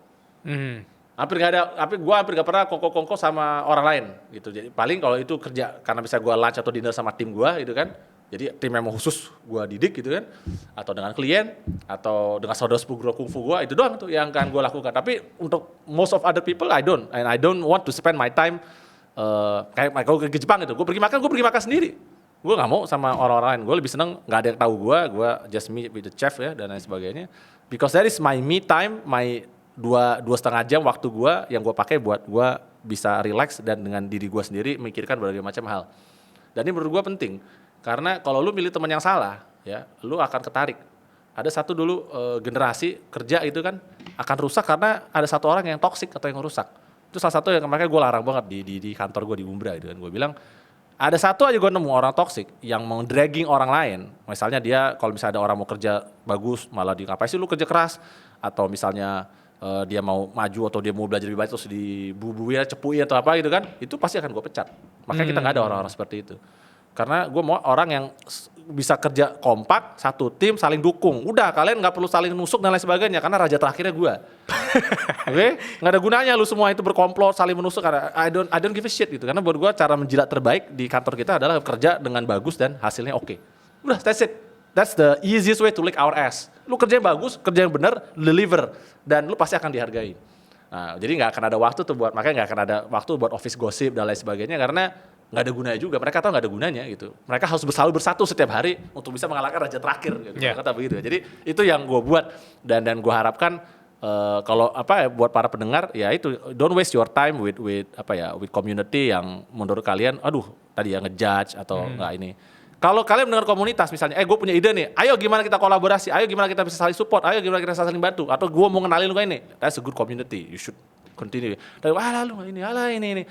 Hampir nggak pernah kongko-kongko sama orang lain gitu. Jadi paling kalau itu kerja karena bisa gue lunch atau dinner sama tim gue gitu kan. Jadi tim yang khusus gue didik gitu kan, atau dengan klien, atau dengan saudara sepupu kungfu gue, itu doang tuh yang akan gue lakukan. Tapi untuk most of other people I don't want to spend my time kayak kalau ke Jepang gitu, gue pergi makan sendiri. Gue nggak mau sama orang-orang lain. Gue lebih seneng nggak ada yang tahu gue just meet with the chef ya dan lain sebagainya. Because that is my me time, my 2,5 jam waktu gue yang gue pakai buat gue bisa relax dan dengan diri gue sendiri memikirkan berbagai macam hal. Dan ini menurut gue penting. Karena kalau lu milih teman yang salah, ya, lu akan ketarik. Ada satu dulu generasi kerja itu kan akan rusak karena ada satu orang yang toksik atau yang rusak. Itu salah satu yang makanya gue larang banget di kantor gue di Umbra itu kan. Gue bilang ada satu aja gue nemu orang toksik yang mau dragging orang lain. Misalnya dia kalau misalnya ada orang mau kerja bagus malah di ngapain sih lu kerja keras, atau misalnya dia mau maju atau dia mau belajar lebih baik terus dibubuin, cepuin atau apa gitu kan, itu pasti akan gue pecat. Makanya kita nggak ada orang-orang seperti itu. Karena gue mau orang yang bisa kerja kompak, satu tim saling dukung. Udah kalian nggak perlu saling nusuk dan lain sebagainya karena raja terakhirnya gue. Oke? Nggak ada gunanya lu semua itu berkomplot saling menusuk karena I don't give a shit gitu. Karena buat gue cara menjilat terbaik di kantor kita adalah kerja dengan bagus dan hasilnya oke. Udah that's it. That's the easiest way to lick our ass. Lu kerja yang bagus, kerja yang benar, deliver, dan lu pasti akan dihargai. Nah, jadi nggak akan ada waktu tuh makanya nggak akan ada waktu buat office gossip dan lain sebagainya karena nggak ada gunanya juga. Mereka tahu nggak ada gunanya gitu. Mereka harus selalu bersatu setiap hari untuk bisa mengalahkan raja terakhir. Gitu. Kata begitu. Jadi itu yang gue buat dan gue harapkan kalau buat para pendengar ya itu don't waste your time with community yang menurut kalian tadi ya ngejudge atau nggak ini. Kalau kalian mendengar komunitas misalnya, gue punya ide nih, ayo gimana kita kolaborasi, ayo gimana kita bisa saling support, ayo gimana kita saling bantu, atau gue mau kenalin lu kayak ini, that's a good community, you should continue. Dan ini.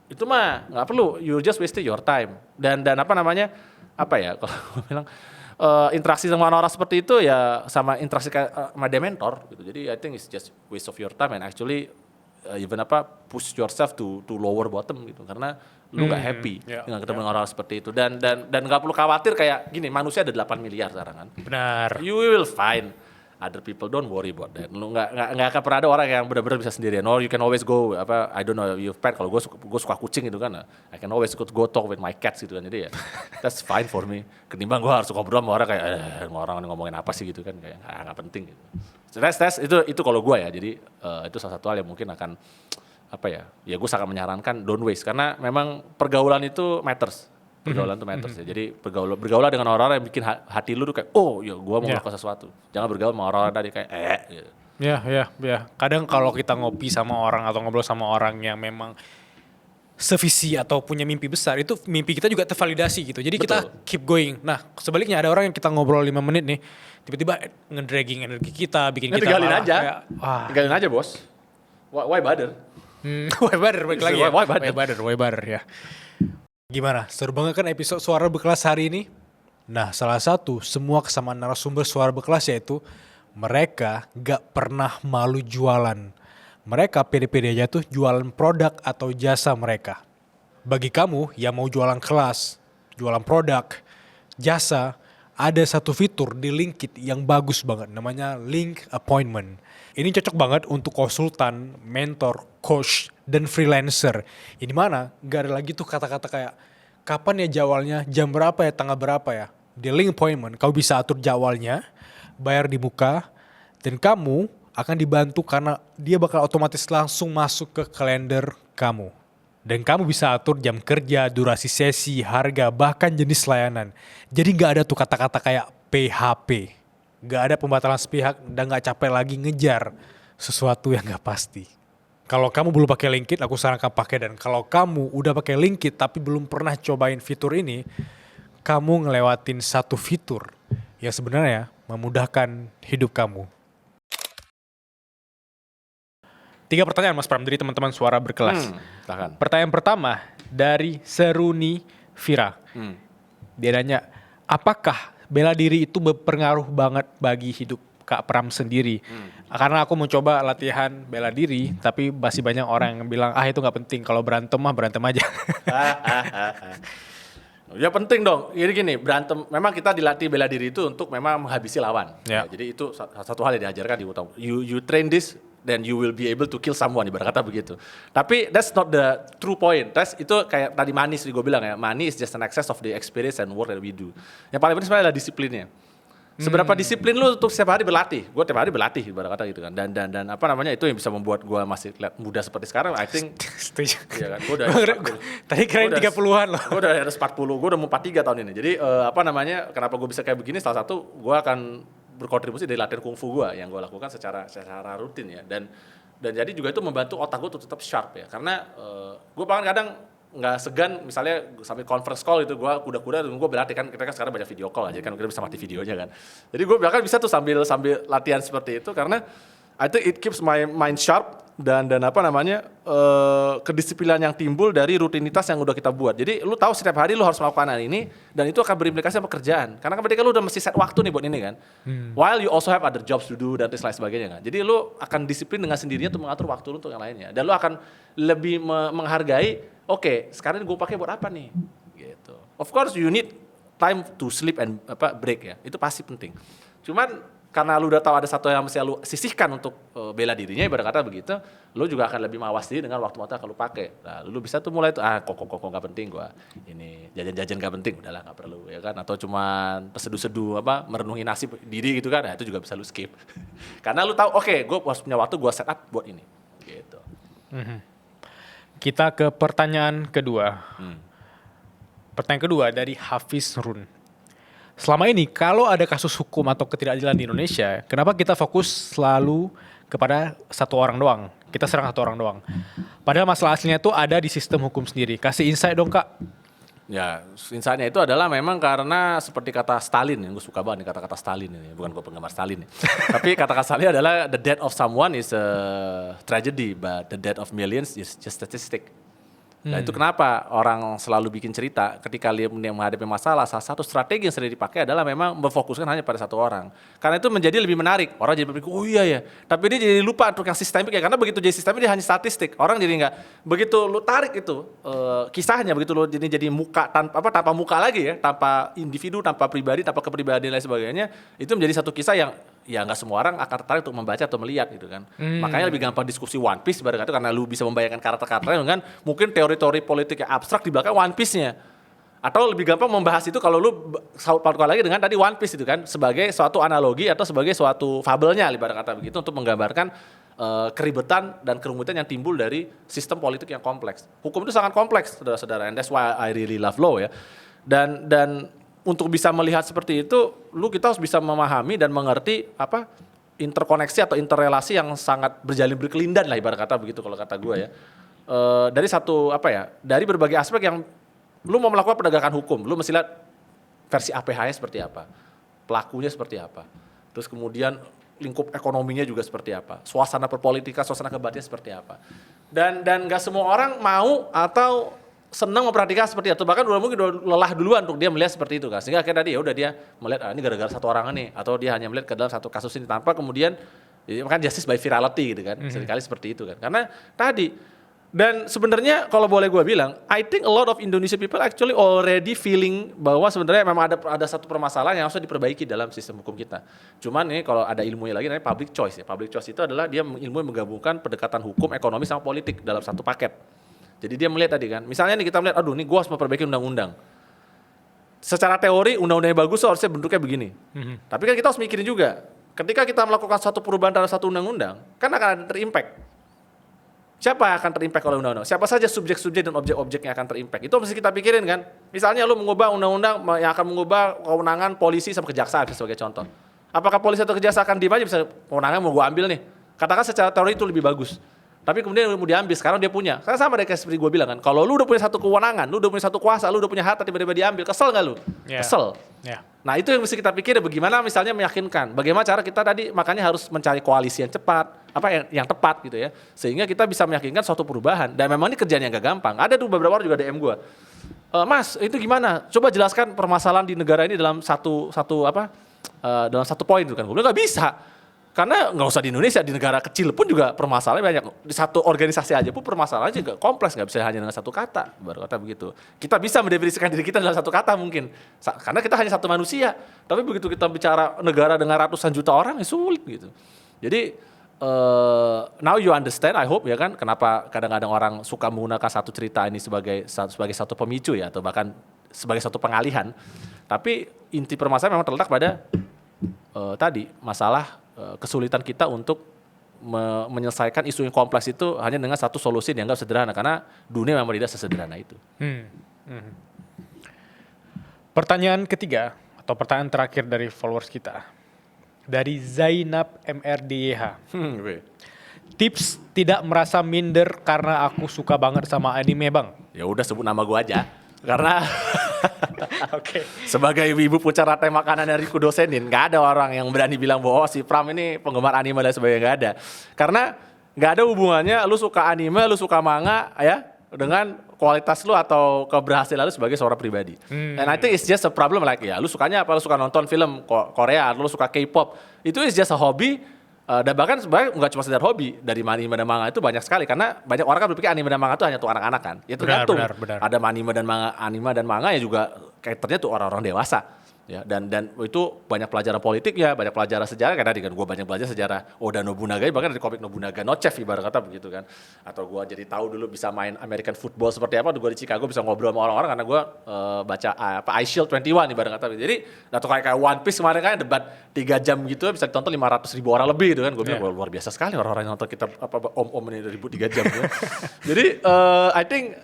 Itu mah nggak perlu, you just wasted your time. Dan kalau gue bilang interaksi sama orang-orang seperti itu ya sama interaksi sama dementor gitu. Jadi I think it's just waste of your time and actually push yourself to lower bottom gitu karena lu nggak happy dengan ketemu dengan orang seperti itu dan nggak perlu khawatir kayak gini, manusia ada 8 miliar sekarang kan. Benar. You will find other people, don't worry about that. Lu nggak akan pernah ada orang yang benar-benar bisa sendirian. Or you can always go I don't know you've pet, kalau gue suka kucing gitu kan. I can always go talk with my cats gitu kan. Jadi ya that's fine for me. Ketimbang gue harus ngobrol sama orang kayak orang ngomongin apa sih gitu kan, kayak nggak penting gitu. So itu kalau gue ya. Jadi itu salah satu hal yang mungkin akan apa ya? Ya gue sangat menyarankan don't waste karena memang pergaulan itu matters. Pergaulan itu matters ya. Jadi bergaul dengan orang-orang yang bikin hati lu tuh kayak oh ya gue mau melakukan sesuatu. Jangan bergaul sama orang-orang tadi kayak gitu. Ya. Kadang kalau kita ngopi sama orang atau ngobrol sama orang yang memang sevisi atau punya mimpi besar, itu mimpi kita juga tervalidasi gitu. Jadi kita keep going. Nah, sebaliknya ada orang yang kita ngobrol 5 menit nih, tiba-tiba ngedragging energi kita, bikin kita tinggalin malah aja. kayak, Tinggalin aja, Bos. Why bother? Balik lagi ya. Why bother ya. Gimana? Seru banget kan episode Suara Berkelas hari ini? Nah, salah satu semua kesamaan narasumber Suara Berkelas yaitu mereka gak pernah malu jualan. Mereka pede-pede aja tuh jualan produk atau jasa mereka. Bagi kamu yang mau jualan kelas, jualan produk, jasa, ada satu fitur di Linkit yang bagus banget, namanya Link Appointment. Ini cocok banget untuk konsultan, mentor, coach, dan freelancer. Ini mana gak ada lagi tuh kata-kata kayak kapan ya jadwalnya, jam berapa ya, tanggal berapa ya. Di Link Appointment kau bisa atur jadwalnya, bayar di muka, dan kamu akan dibantu karena dia bakal otomatis langsung masuk ke kalender kamu. Dan kamu bisa atur jam kerja, durasi sesi, harga, bahkan jenis layanan. Jadi gak ada tuh kata-kata kayak PHP. Gak ada pembatalan sepihak dan gak capek lagi ngejar sesuatu yang gak pasti. Kalau kamu belum pakai Linkit, aku sarankan pakai. Dan kalau kamu udah pakai Linkit tapi belum pernah cobain fitur ini, kamu ngelewatin satu fitur yang sebenarnya memudahkan hidup kamu. 3 pertanyaan Mas Pram dari teman-teman Suara Berkelas. Pertanyaan pertama dari Seruni Vira. Dia nanya, apakah bela diri itu berpengaruh banget bagi hidup Kak Pram sendiri? Karena aku mencoba latihan bela diri, tapi masih banyak orang yang bilang, itu gak penting, kalau berantem mah berantem aja. Ya penting dong. Jadi gini, berantem. Memang kita dilatih bela diri itu untuk memang menghabisi lawan. Ya, jadi itu satu hal yang diajarkan di utama. You train this, then you will be able to kill someone, ibarat kata begitu. Tapi that's not the true point. Itu kayak tadi manis gue bilang ya. Money is just an excess of the experience and work that we do. Yang paling penting sebenarnya adalah disiplinnya. Seberapa disiplin lu untuk setiap hari berlatih? Gue tiap hari berlatih, ibarat kata gitu kan. Dan apa namanya, itu yang bisa membuat gue masih muda seperti sekarang. I think. Setuju. Iya kan. Gue udah. Tadi keren 30-an loh. Gue udah harus 40. Gue udah mau 43 tahun ini. Jadi kenapa gue bisa kayak begini? Salah satu gue akan berkontribusi dari latihan kungfu gue yang gue lakukan secara rutin ya. Dan jadi juga itu membantu otak gue untuk tetap sharp ya. Karena gue bahkan kadang nggak segan misalnya sambil conference call itu gue kuda-kuda dan gue berlatih kan, kita kan sekarang banyak video call aja kan, kita bisa mati videonya kan. Jadi gue bahkan bisa tuh sambil latihan seperti itu karena I think it keeps my mind sharp dan kedisiplinan yang timbul dari rutinitas yang udah kita buat. Jadi lu tahu setiap hari lu harus melakukan hal ini dan itu akan berimplikasi sama pekerjaan. Karena ketika lu udah mesti set waktu nih buat ini kan. While you also have other jobs to do dan lain sebagainya kan. Jadi lu akan disiplin dengan sendirinya untuk mengatur waktu lu untuk yang lainnya. Dan lu akan lebih menghargai, oke, sekarang gue pakai buat apa nih? Gitu. Of course you need time to sleep and break ya. Itu pasti penting. Cuman karena lu udah tahu ada satu yang mesti lu sisihkan untuk bela dirinya, ibarat kata begitu, lu juga akan lebih mawas diri dengan waktu-waktu yang akan lu pakai. Nah, lu bisa tuh mulai tuh, kok gak penting gua. Ini jajan-jajan gak penting, udahlah gak perlu ya kan. Atau cuman terseduh-seduh merenungi nasib diri gitu kan. Nah, itu juga bisa lu skip. Karena lu tahu, oke, gua harus punya waktu, gua set up buat ini. Gitu. Kita ke pertanyaan kedua. Pertanyaan kedua dari Hafiz Run. Selama ini kalau ada kasus hukum atau ketidakadilan di Indonesia, kenapa kita fokus selalu kepada satu orang doang? Kita serang satu orang doang. Padahal masalah aslinya itu ada di sistem hukum sendiri. Kasih insight dong Kak. Ya, insightnya itu adalah memang karena seperti kata Stalin, yang gue suka banget kata-kata Stalin ini, bukan gue penggemar Stalin. Tapi kata-kata Stalin adalah the death of someone is a tragedy, but the death of millions is just statistic. Nah itu kenapa orang selalu bikin cerita ketika dia menghadapi masalah, salah satu strategi yang sering dipakai adalah memang memfokuskan hanya pada satu orang. Karena itu menjadi lebih menarik. Orang jadi berpikir, oh iya ya. Tapi dia jadi lupa untuk yang sistemik ya. Karena begitu jadi sistemik dia hanya statistik. Orang jadi enggak, begitu lu tarik itu kisahnya, begitu lu jadi muka tanpa muka lagi ya. Tanpa individu, tanpa pribadi, tanpa kepribadian dan lain sebagainya. Itu menjadi satu kisah yang ya nggak semua orang akan tertarik untuk membaca atau melihat gitu kan. Makanya lebih gampang diskusi One Piece karena lu bisa membayangkan karakter-karakternya kan. Mungkin teori-teori politik yang abstrak di belakang One Piece-nya. Atau lebih gampang membahas itu kalau lu padukan lagi dengan tadi One Piece itu kan sebagai suatu analogi atau sebagai suatu fabelnya ibarat kata begitu untuk menggambarkan keribetan dan kerumitan yang timbul dari sistem politik yang kompleks. Hukum itu sangat kompleks, saudara-saudara, and that's why I really love law ya. Dan untuk bisa melihat seperti itu, kita harus bisa memahami dan mengerti apa interkoneksi atau interrelasi yang sangat berjalin berkelindan lah ibarat kata begitu kalau kata gue ya. Dari dari berbagai aspek yang lu mau melakukan penegakan hukum, lu mesti lihat versi APH-nya seperti apa, pelakunya seperti apa, terus kemudian lingkup ekonominya juga seperti apa, suasana perpolitika, suasana kebatinan seperti apa, dan nggak semua orang mau atau senang memperhatikan seperti itu, bahkan mungkin udah lelah duluan untuk dia melihat seperti itu kan, sehingga akhirnya dia udah dia melihat ini gara-gara satu orang nih, atau dia hanya melihat ke dalam satu kasus ini tanpa kemudian, makanya justice by virality gitu kan, seringkali seperti itu kan, karena tadi. Dan sebenarnya kalau boleh gue bilang, I think a lot of Indonesian people actually already feeling bahwa sebenarnya memang ada satu permasalahan yang harus diperbaiki dalam sistem hukum kita. Cuman ini kalau ada ilmunya lagi namanya public choice ya. Public choice itu adalah dia ilmu yang menggabungkan pendekatan hukum, ekonomi sama politik dalam satu paket. Jadi dia melihat tadi kan, misalnya nih kita melihat, aduh ini gue harus memperbaiki undang-undang. Secara teori undang-undang yang bagus harusnya bentuknya begini. Tapi kan kita harus mikirin juga, ketika kita melakukan satu perubahan dalam satu undang-undang, kan akan ada terimpact. Siapa yang akan terimpact oleh undang-undang? Siapa saja subjek-subjek dan objek-objek yang akan terimpact? Itu mesti kita pikirin kan. Misalnya lu mengubah undang-undang yang akan mengubah kewenangan polisi sama kejaksaan sebagai contoh. Apakah polisi atau kejaksaan akan diem aja bisa kewenangan mau gue ambil nih? Katakan secara teori itu lebih bagus. Tapi kemudian mau diambil, sekarang dia punya. Karena sama kayak seperti gue bilang kan, kalau lu udah punya satu kewenangan, lu udah punya satu kuasa, lu udah punya harta tiba-tiba diambil, kesel gak lu? Yeah. Kesel. Yeah. Nah itu yang mesti kita pikir, bagaimana misalnya meyakinkan, bagaimana cara kita tadi makanya harus mencari koalisi yang cepat, yang tepat gitu ya, sehingga kita bisa meyakinkan suatu perubahan. Dan memang ini kerjaan yang gak gampang. Ada tuh beberapa orang juga DM gue, Mas itu gimana? Coba jelaskan permasalahan di negara ini dalam satu poin itu kan. Gue bilang gak bisa. Karena nggak usah di Indonesia, di negara kecil pun juga permasalahannya banyak. Di satu organisasi aja pun permasalahannya juga kompleks, nggak bisa hanya dengan satu kata, baru kata begitu. Kita bisa mendefinisikan diri kita dalam satu kata mungkin, karena kita hanya satu manusia. Tapi begitu kita bicara negara dengan ratusan juta orang, ya sulit gitu. Jadi now you understand, I hope ya kan, kenapa kadang-kadang orang suka menggunakan satu cerita ini sebagai satu pemicu ya, atau bahkan sebagai satu pengalihan. Tapi inti permasalahan memang terletak pada tadi masalah kesulitan kita untuk menyelesaikan isu yang kompleks itu hanya dengan satu solusi yang dianggap sederhana, karena dunia memang tidak sesederhana itu. Pertanyaan ketiga atau pertanyaan terakhir dari followers kita dari Zainab MRDYH. Tips tidak merasa minder karena aku suka banget sama anime bang. Ya udah sebut nama gua aja. Karena sebagai ibu punya rantai makanan dari Kudosenin, nggak ada orang yang berani bilang bahwa si Pram ini penggemar anime dan sebagainya, nggak ada. Karena nggak ada hubungannya lu suka anime, lu suka manga ya dengan kualitas lu atau keberhasilan lu sebagai seorang pribadi. And I think it's just a problem like ya, lu sukanya apa? Lu suka nonton film Korea, lu suka K-pop, itu is just a hobby. Dan bahkan sebenarnya nggak cuma sekedar hobi, dari anime dan manga itu banyak sekali, karena banyak orang kan berpikir anime dan manga itu hanya untuk anak-anak kan. Ya tergantung. Ada anime dan manga yang juga karakternya tuh orang-orang dewasa. Ya, dan itu banyak pelajaran politiknya, banyak pelajaran sejarah, kan tadi kan gue banyak belajar sejarah Oda Nobunaga, bahkan dari komik Nobunaga no Chef ibarat kata begitu kan. Atau gue jadi tahu dulu bisa main American football seperti apa, gue di Chicago bisa ngobrol sama orang-orang karena gue baca iShield 21 ibarat kata. Jadi atau kayak One Piece kemarin kan debat 3 jam gitu bisa ditonton 500,000 orang lebih gitu kan. Gue bilang luar biasa sekali orang-orang yang nonton kita om-om ini ribut 3 jam gitu. Jadi I think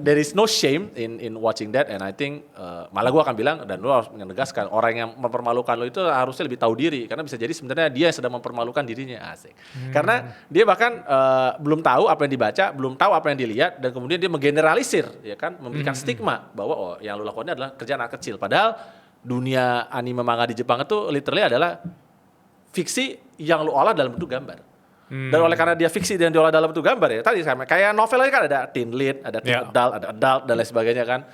there is no shame in watching that, and I think malah gue akan bilang, dan lu harus menegaskan orang yang mempermalukan lo itu harusnya lebih tahu diri, karena bisa jadi sebenarnya dia yang sedang mempermalukan dirinya, asik. Karena dia bahkan belum tahu apa yang dibaca, belum tahu apa yang dilihat, dan kemudian dia menggeneralisir, ya kan, memberikan stigma bahwa yang lu lakukan adalah kerjaan anak kecil. Padahal dunia anime manga di Jepang itu literally adalah fiksi yang lu olah dalam bentuk gambar. Dan oleh karena dia fiksi dan diolah dalam bentuk gambar ya, tadi sama kayak novel aja kan ada teen lead, ada teen adult dan lain sebagainya kan.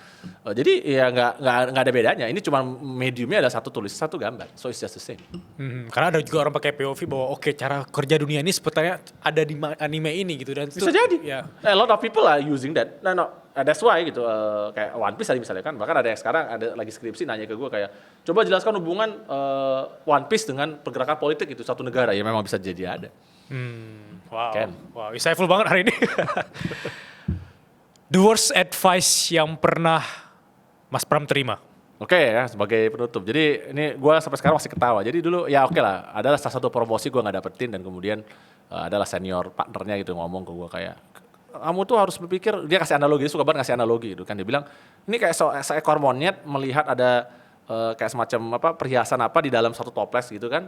Jadi ya nggak ada bedanya. Ini cuma mediumnya ada satu tulis, satu gambar. So it's just the same. Karena ada juga orang pakai POV bahwa cara kerja dunia ini sepertinya ada di anime ini gitu, dan bisa jadi. A lot of people are using that. That's why gitu. Kayak One Piece tadi misalnya kan. Bahkan ada yang sekarang ada lagi skripsi nanya ke gue kayak, coba jelaskan hubungan One Piece dengan pergerakan politik itu satu negara. Ya memang bisa jadi ada. Wow, insightful banget hari ini. The worst advice yang pernah Mas Pram terima. Oke ya, sebagai penutup. Jadi ini gue sampai sekarang masih ketawa. Jadi dulu ya oke lah, adalah salah satu promosi gue nggak dapetin dan kemudian adalah senior partnernya gitu ngomong ke gue kayak, kamu tuh harus berpikir, dia kasih analogi, dia suka banget ngasih analogi gitu kan. Dia bilang, ini kayak seekor monyet melihat ada kayak semacam perhiasan apa di dalam satu toples gitu kan,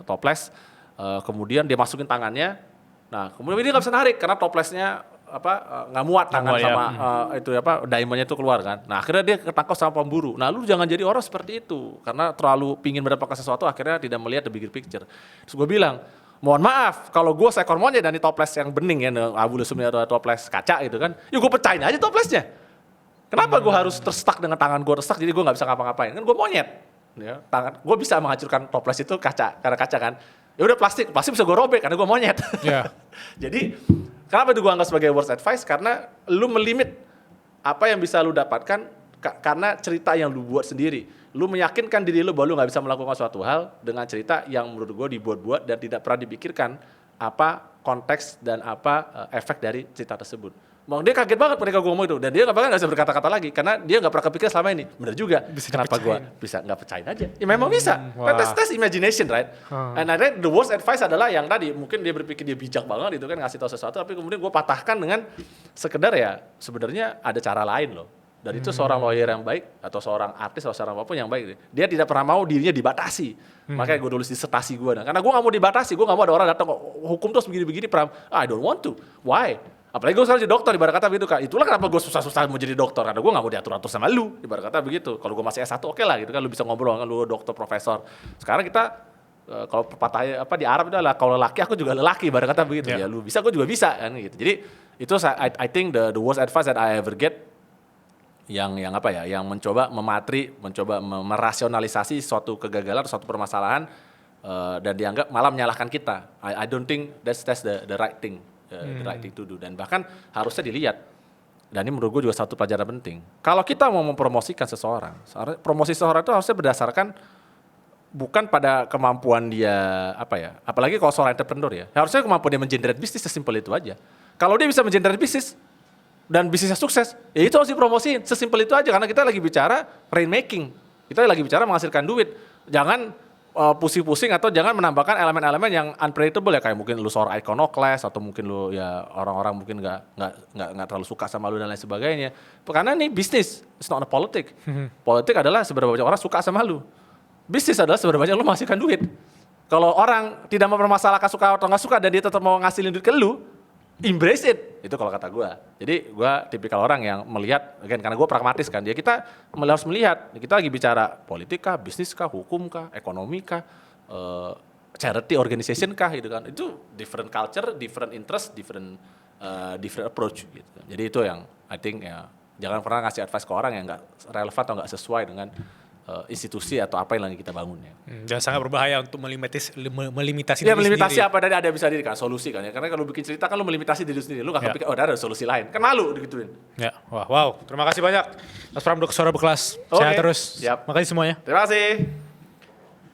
toples, kemudian dia masukin tangannya, nah kemudian dia nggak bisa narik karena toplesnya nggak muat tangan muat, sama itu diamondnya itu keluar kan. Nah akhirnya dia ketangkap sama pemburu. Nah lu jangan jadi orang seperti itu karena terlalu pingin mendapatkan sesuatu akhirnya tidak melihat the bigger picture. Terus gue bilang, mohon maaf kalau gue seekor monyet dan di toples yang bening ya, abulusumnya atau toples kaca gitu kan, ya gue pecahin aja toplesnya. Kenapa gue harus terstuck dengan tangan gue terstuck jadi gue nggak bisa ngapa-ngapain? Kan gue monyet. Ya, tangan gue bisa menghancurkan toples itu kaca karena kaca kan. Ya udah plastik bisa gue robek karena gue monyet. Yeah. Jadi kenapa itu gue anggap sebagai words advice? Karena lu melimit apa yang bisa lu dapatkan karena cerita yang lu buat sendiri. Lu meyakinkan diri lu bahwa lu nggak bisa melakukan suatu hal dengan cerita yang menurut gue dibuat-buat dan tidak pernah dipikirkan apa konteks dan apa efek dari cerita tersebut. Dia kaget banget ketika gue ngomong itu dan dia nggak bisa berkata-kata lagi karena dia nggak pernah kepikir selama ini. Bener juga. Bisa kenapa gue bisa nggak percayain aja? Ya memang bisa. Wah. That's imagination, right? And I think the worst advice adalah yang tadi mungkin dia berpikir dia bijak banget itu kan ngasih tahu sesuatu, tapi kemudian gue patahkan dengan sekedar ya sebenarnya ada cara lain loh. Dan itu seorang lawyer yang baik atau seorang artis atau seorang apapun yang baik, dia tidak pernah mau dirinya dibatasi. Makanya gue nulis disertasi gue. Karena gue nggak mau dibatasi, gue nggak mau ada orang datang hukum terus begini-begini. I don't want to. Why? Apalagi gue sekarang jadi dokter, ibarat kata begitu Kak. Itulah kenapa gue susah-susah mau jadi dokter, karena gue gak mau diatur-atur sama lu, ibarat kata begitu. Kalau gue masih S1 oke lah gitu kan, lu bisa ngobrol kan, lu dokter, profesor. Sekarang kita, kalau pepatah di Arab itu adalah, kalau laki aku juga lelaki, ibarat kata begitu. Ya lu bisa, gue juga bisa kan gitu. Jadi itu I think the worst advice that I ever get, yang mencoba mencoba merasionalisasi suatu kegagalan, suatu permasalahan, dan dianggap malah menyalahkan kita. I don't think that's the right thing. The right thing to do, dan bahkan harusnya dilihat, dan ini menurut gue juga satu pelajaran penting. Kalau kita mau mempromosikan seseorang, promosi seseorang itu harusnya berdasarkan bukan pada kemampuan dia apalagi kalau seorang entrepreneur ya, harusnya kemampuan dia mengenerate bisnis, sesimpel itu aja. Kalau dia bisa mengenerate bisnis dan bisnisnya sukses, ya itu harus dipromosiin, sesimpel itu aja, karena kita lagi bicara rainmaking, kita lagi bicara menghasilkan duit, jangan pusing-pusing atau jangan menambahkan elemen-elemen yang unpredictable ya, kayak mungkin lu seorang iconoclast atau mungkin lu ya orang-orang mungkin nggak terlalu suka sama lu dan lain sebagainya. Karena ini bisnis, it's not a politik. Politik adalah seberapa banyak orang suka sama lu. Bisnis adalah seberapa banyak lu menghasilkan duit. Kalau orang tidak mempermasalahkan suka atau nggak suka dan dia tetap mau ngasilin duit ke lu, embrace it. Itu kalau kata gue. Jadi gue tipikal orang yang melihat, karena gue pragmatis kan, kita harus melihat, kita lagi bicara politik kah, bisnis kah, hukum kah, ekonomi kah, charity organization kah gitu kan. Itu different culture, different interest, different approach gitu. Jadi itu yang I think ya, jangan pernah ngasih advice ke orang yang nggak relevan atau nggak sesuai dengan institusi atau apa yang lagi kita bangun ya. Dan sangat berbahaya untuk melimitasi ya, diri melimitasi sendiri. apa dari ada bisa diri kan, solusi kan ya. Karena kalau bikin cerita kan lu melimitasi diri sendiri, lu gak kepikir ada solusi lain. Kan malu digituin. Ya, wow. Terima kasih banyak Mas Pram, suara berkelas. Sehat terus. Siap. Makasih semuanya. Terima kasih.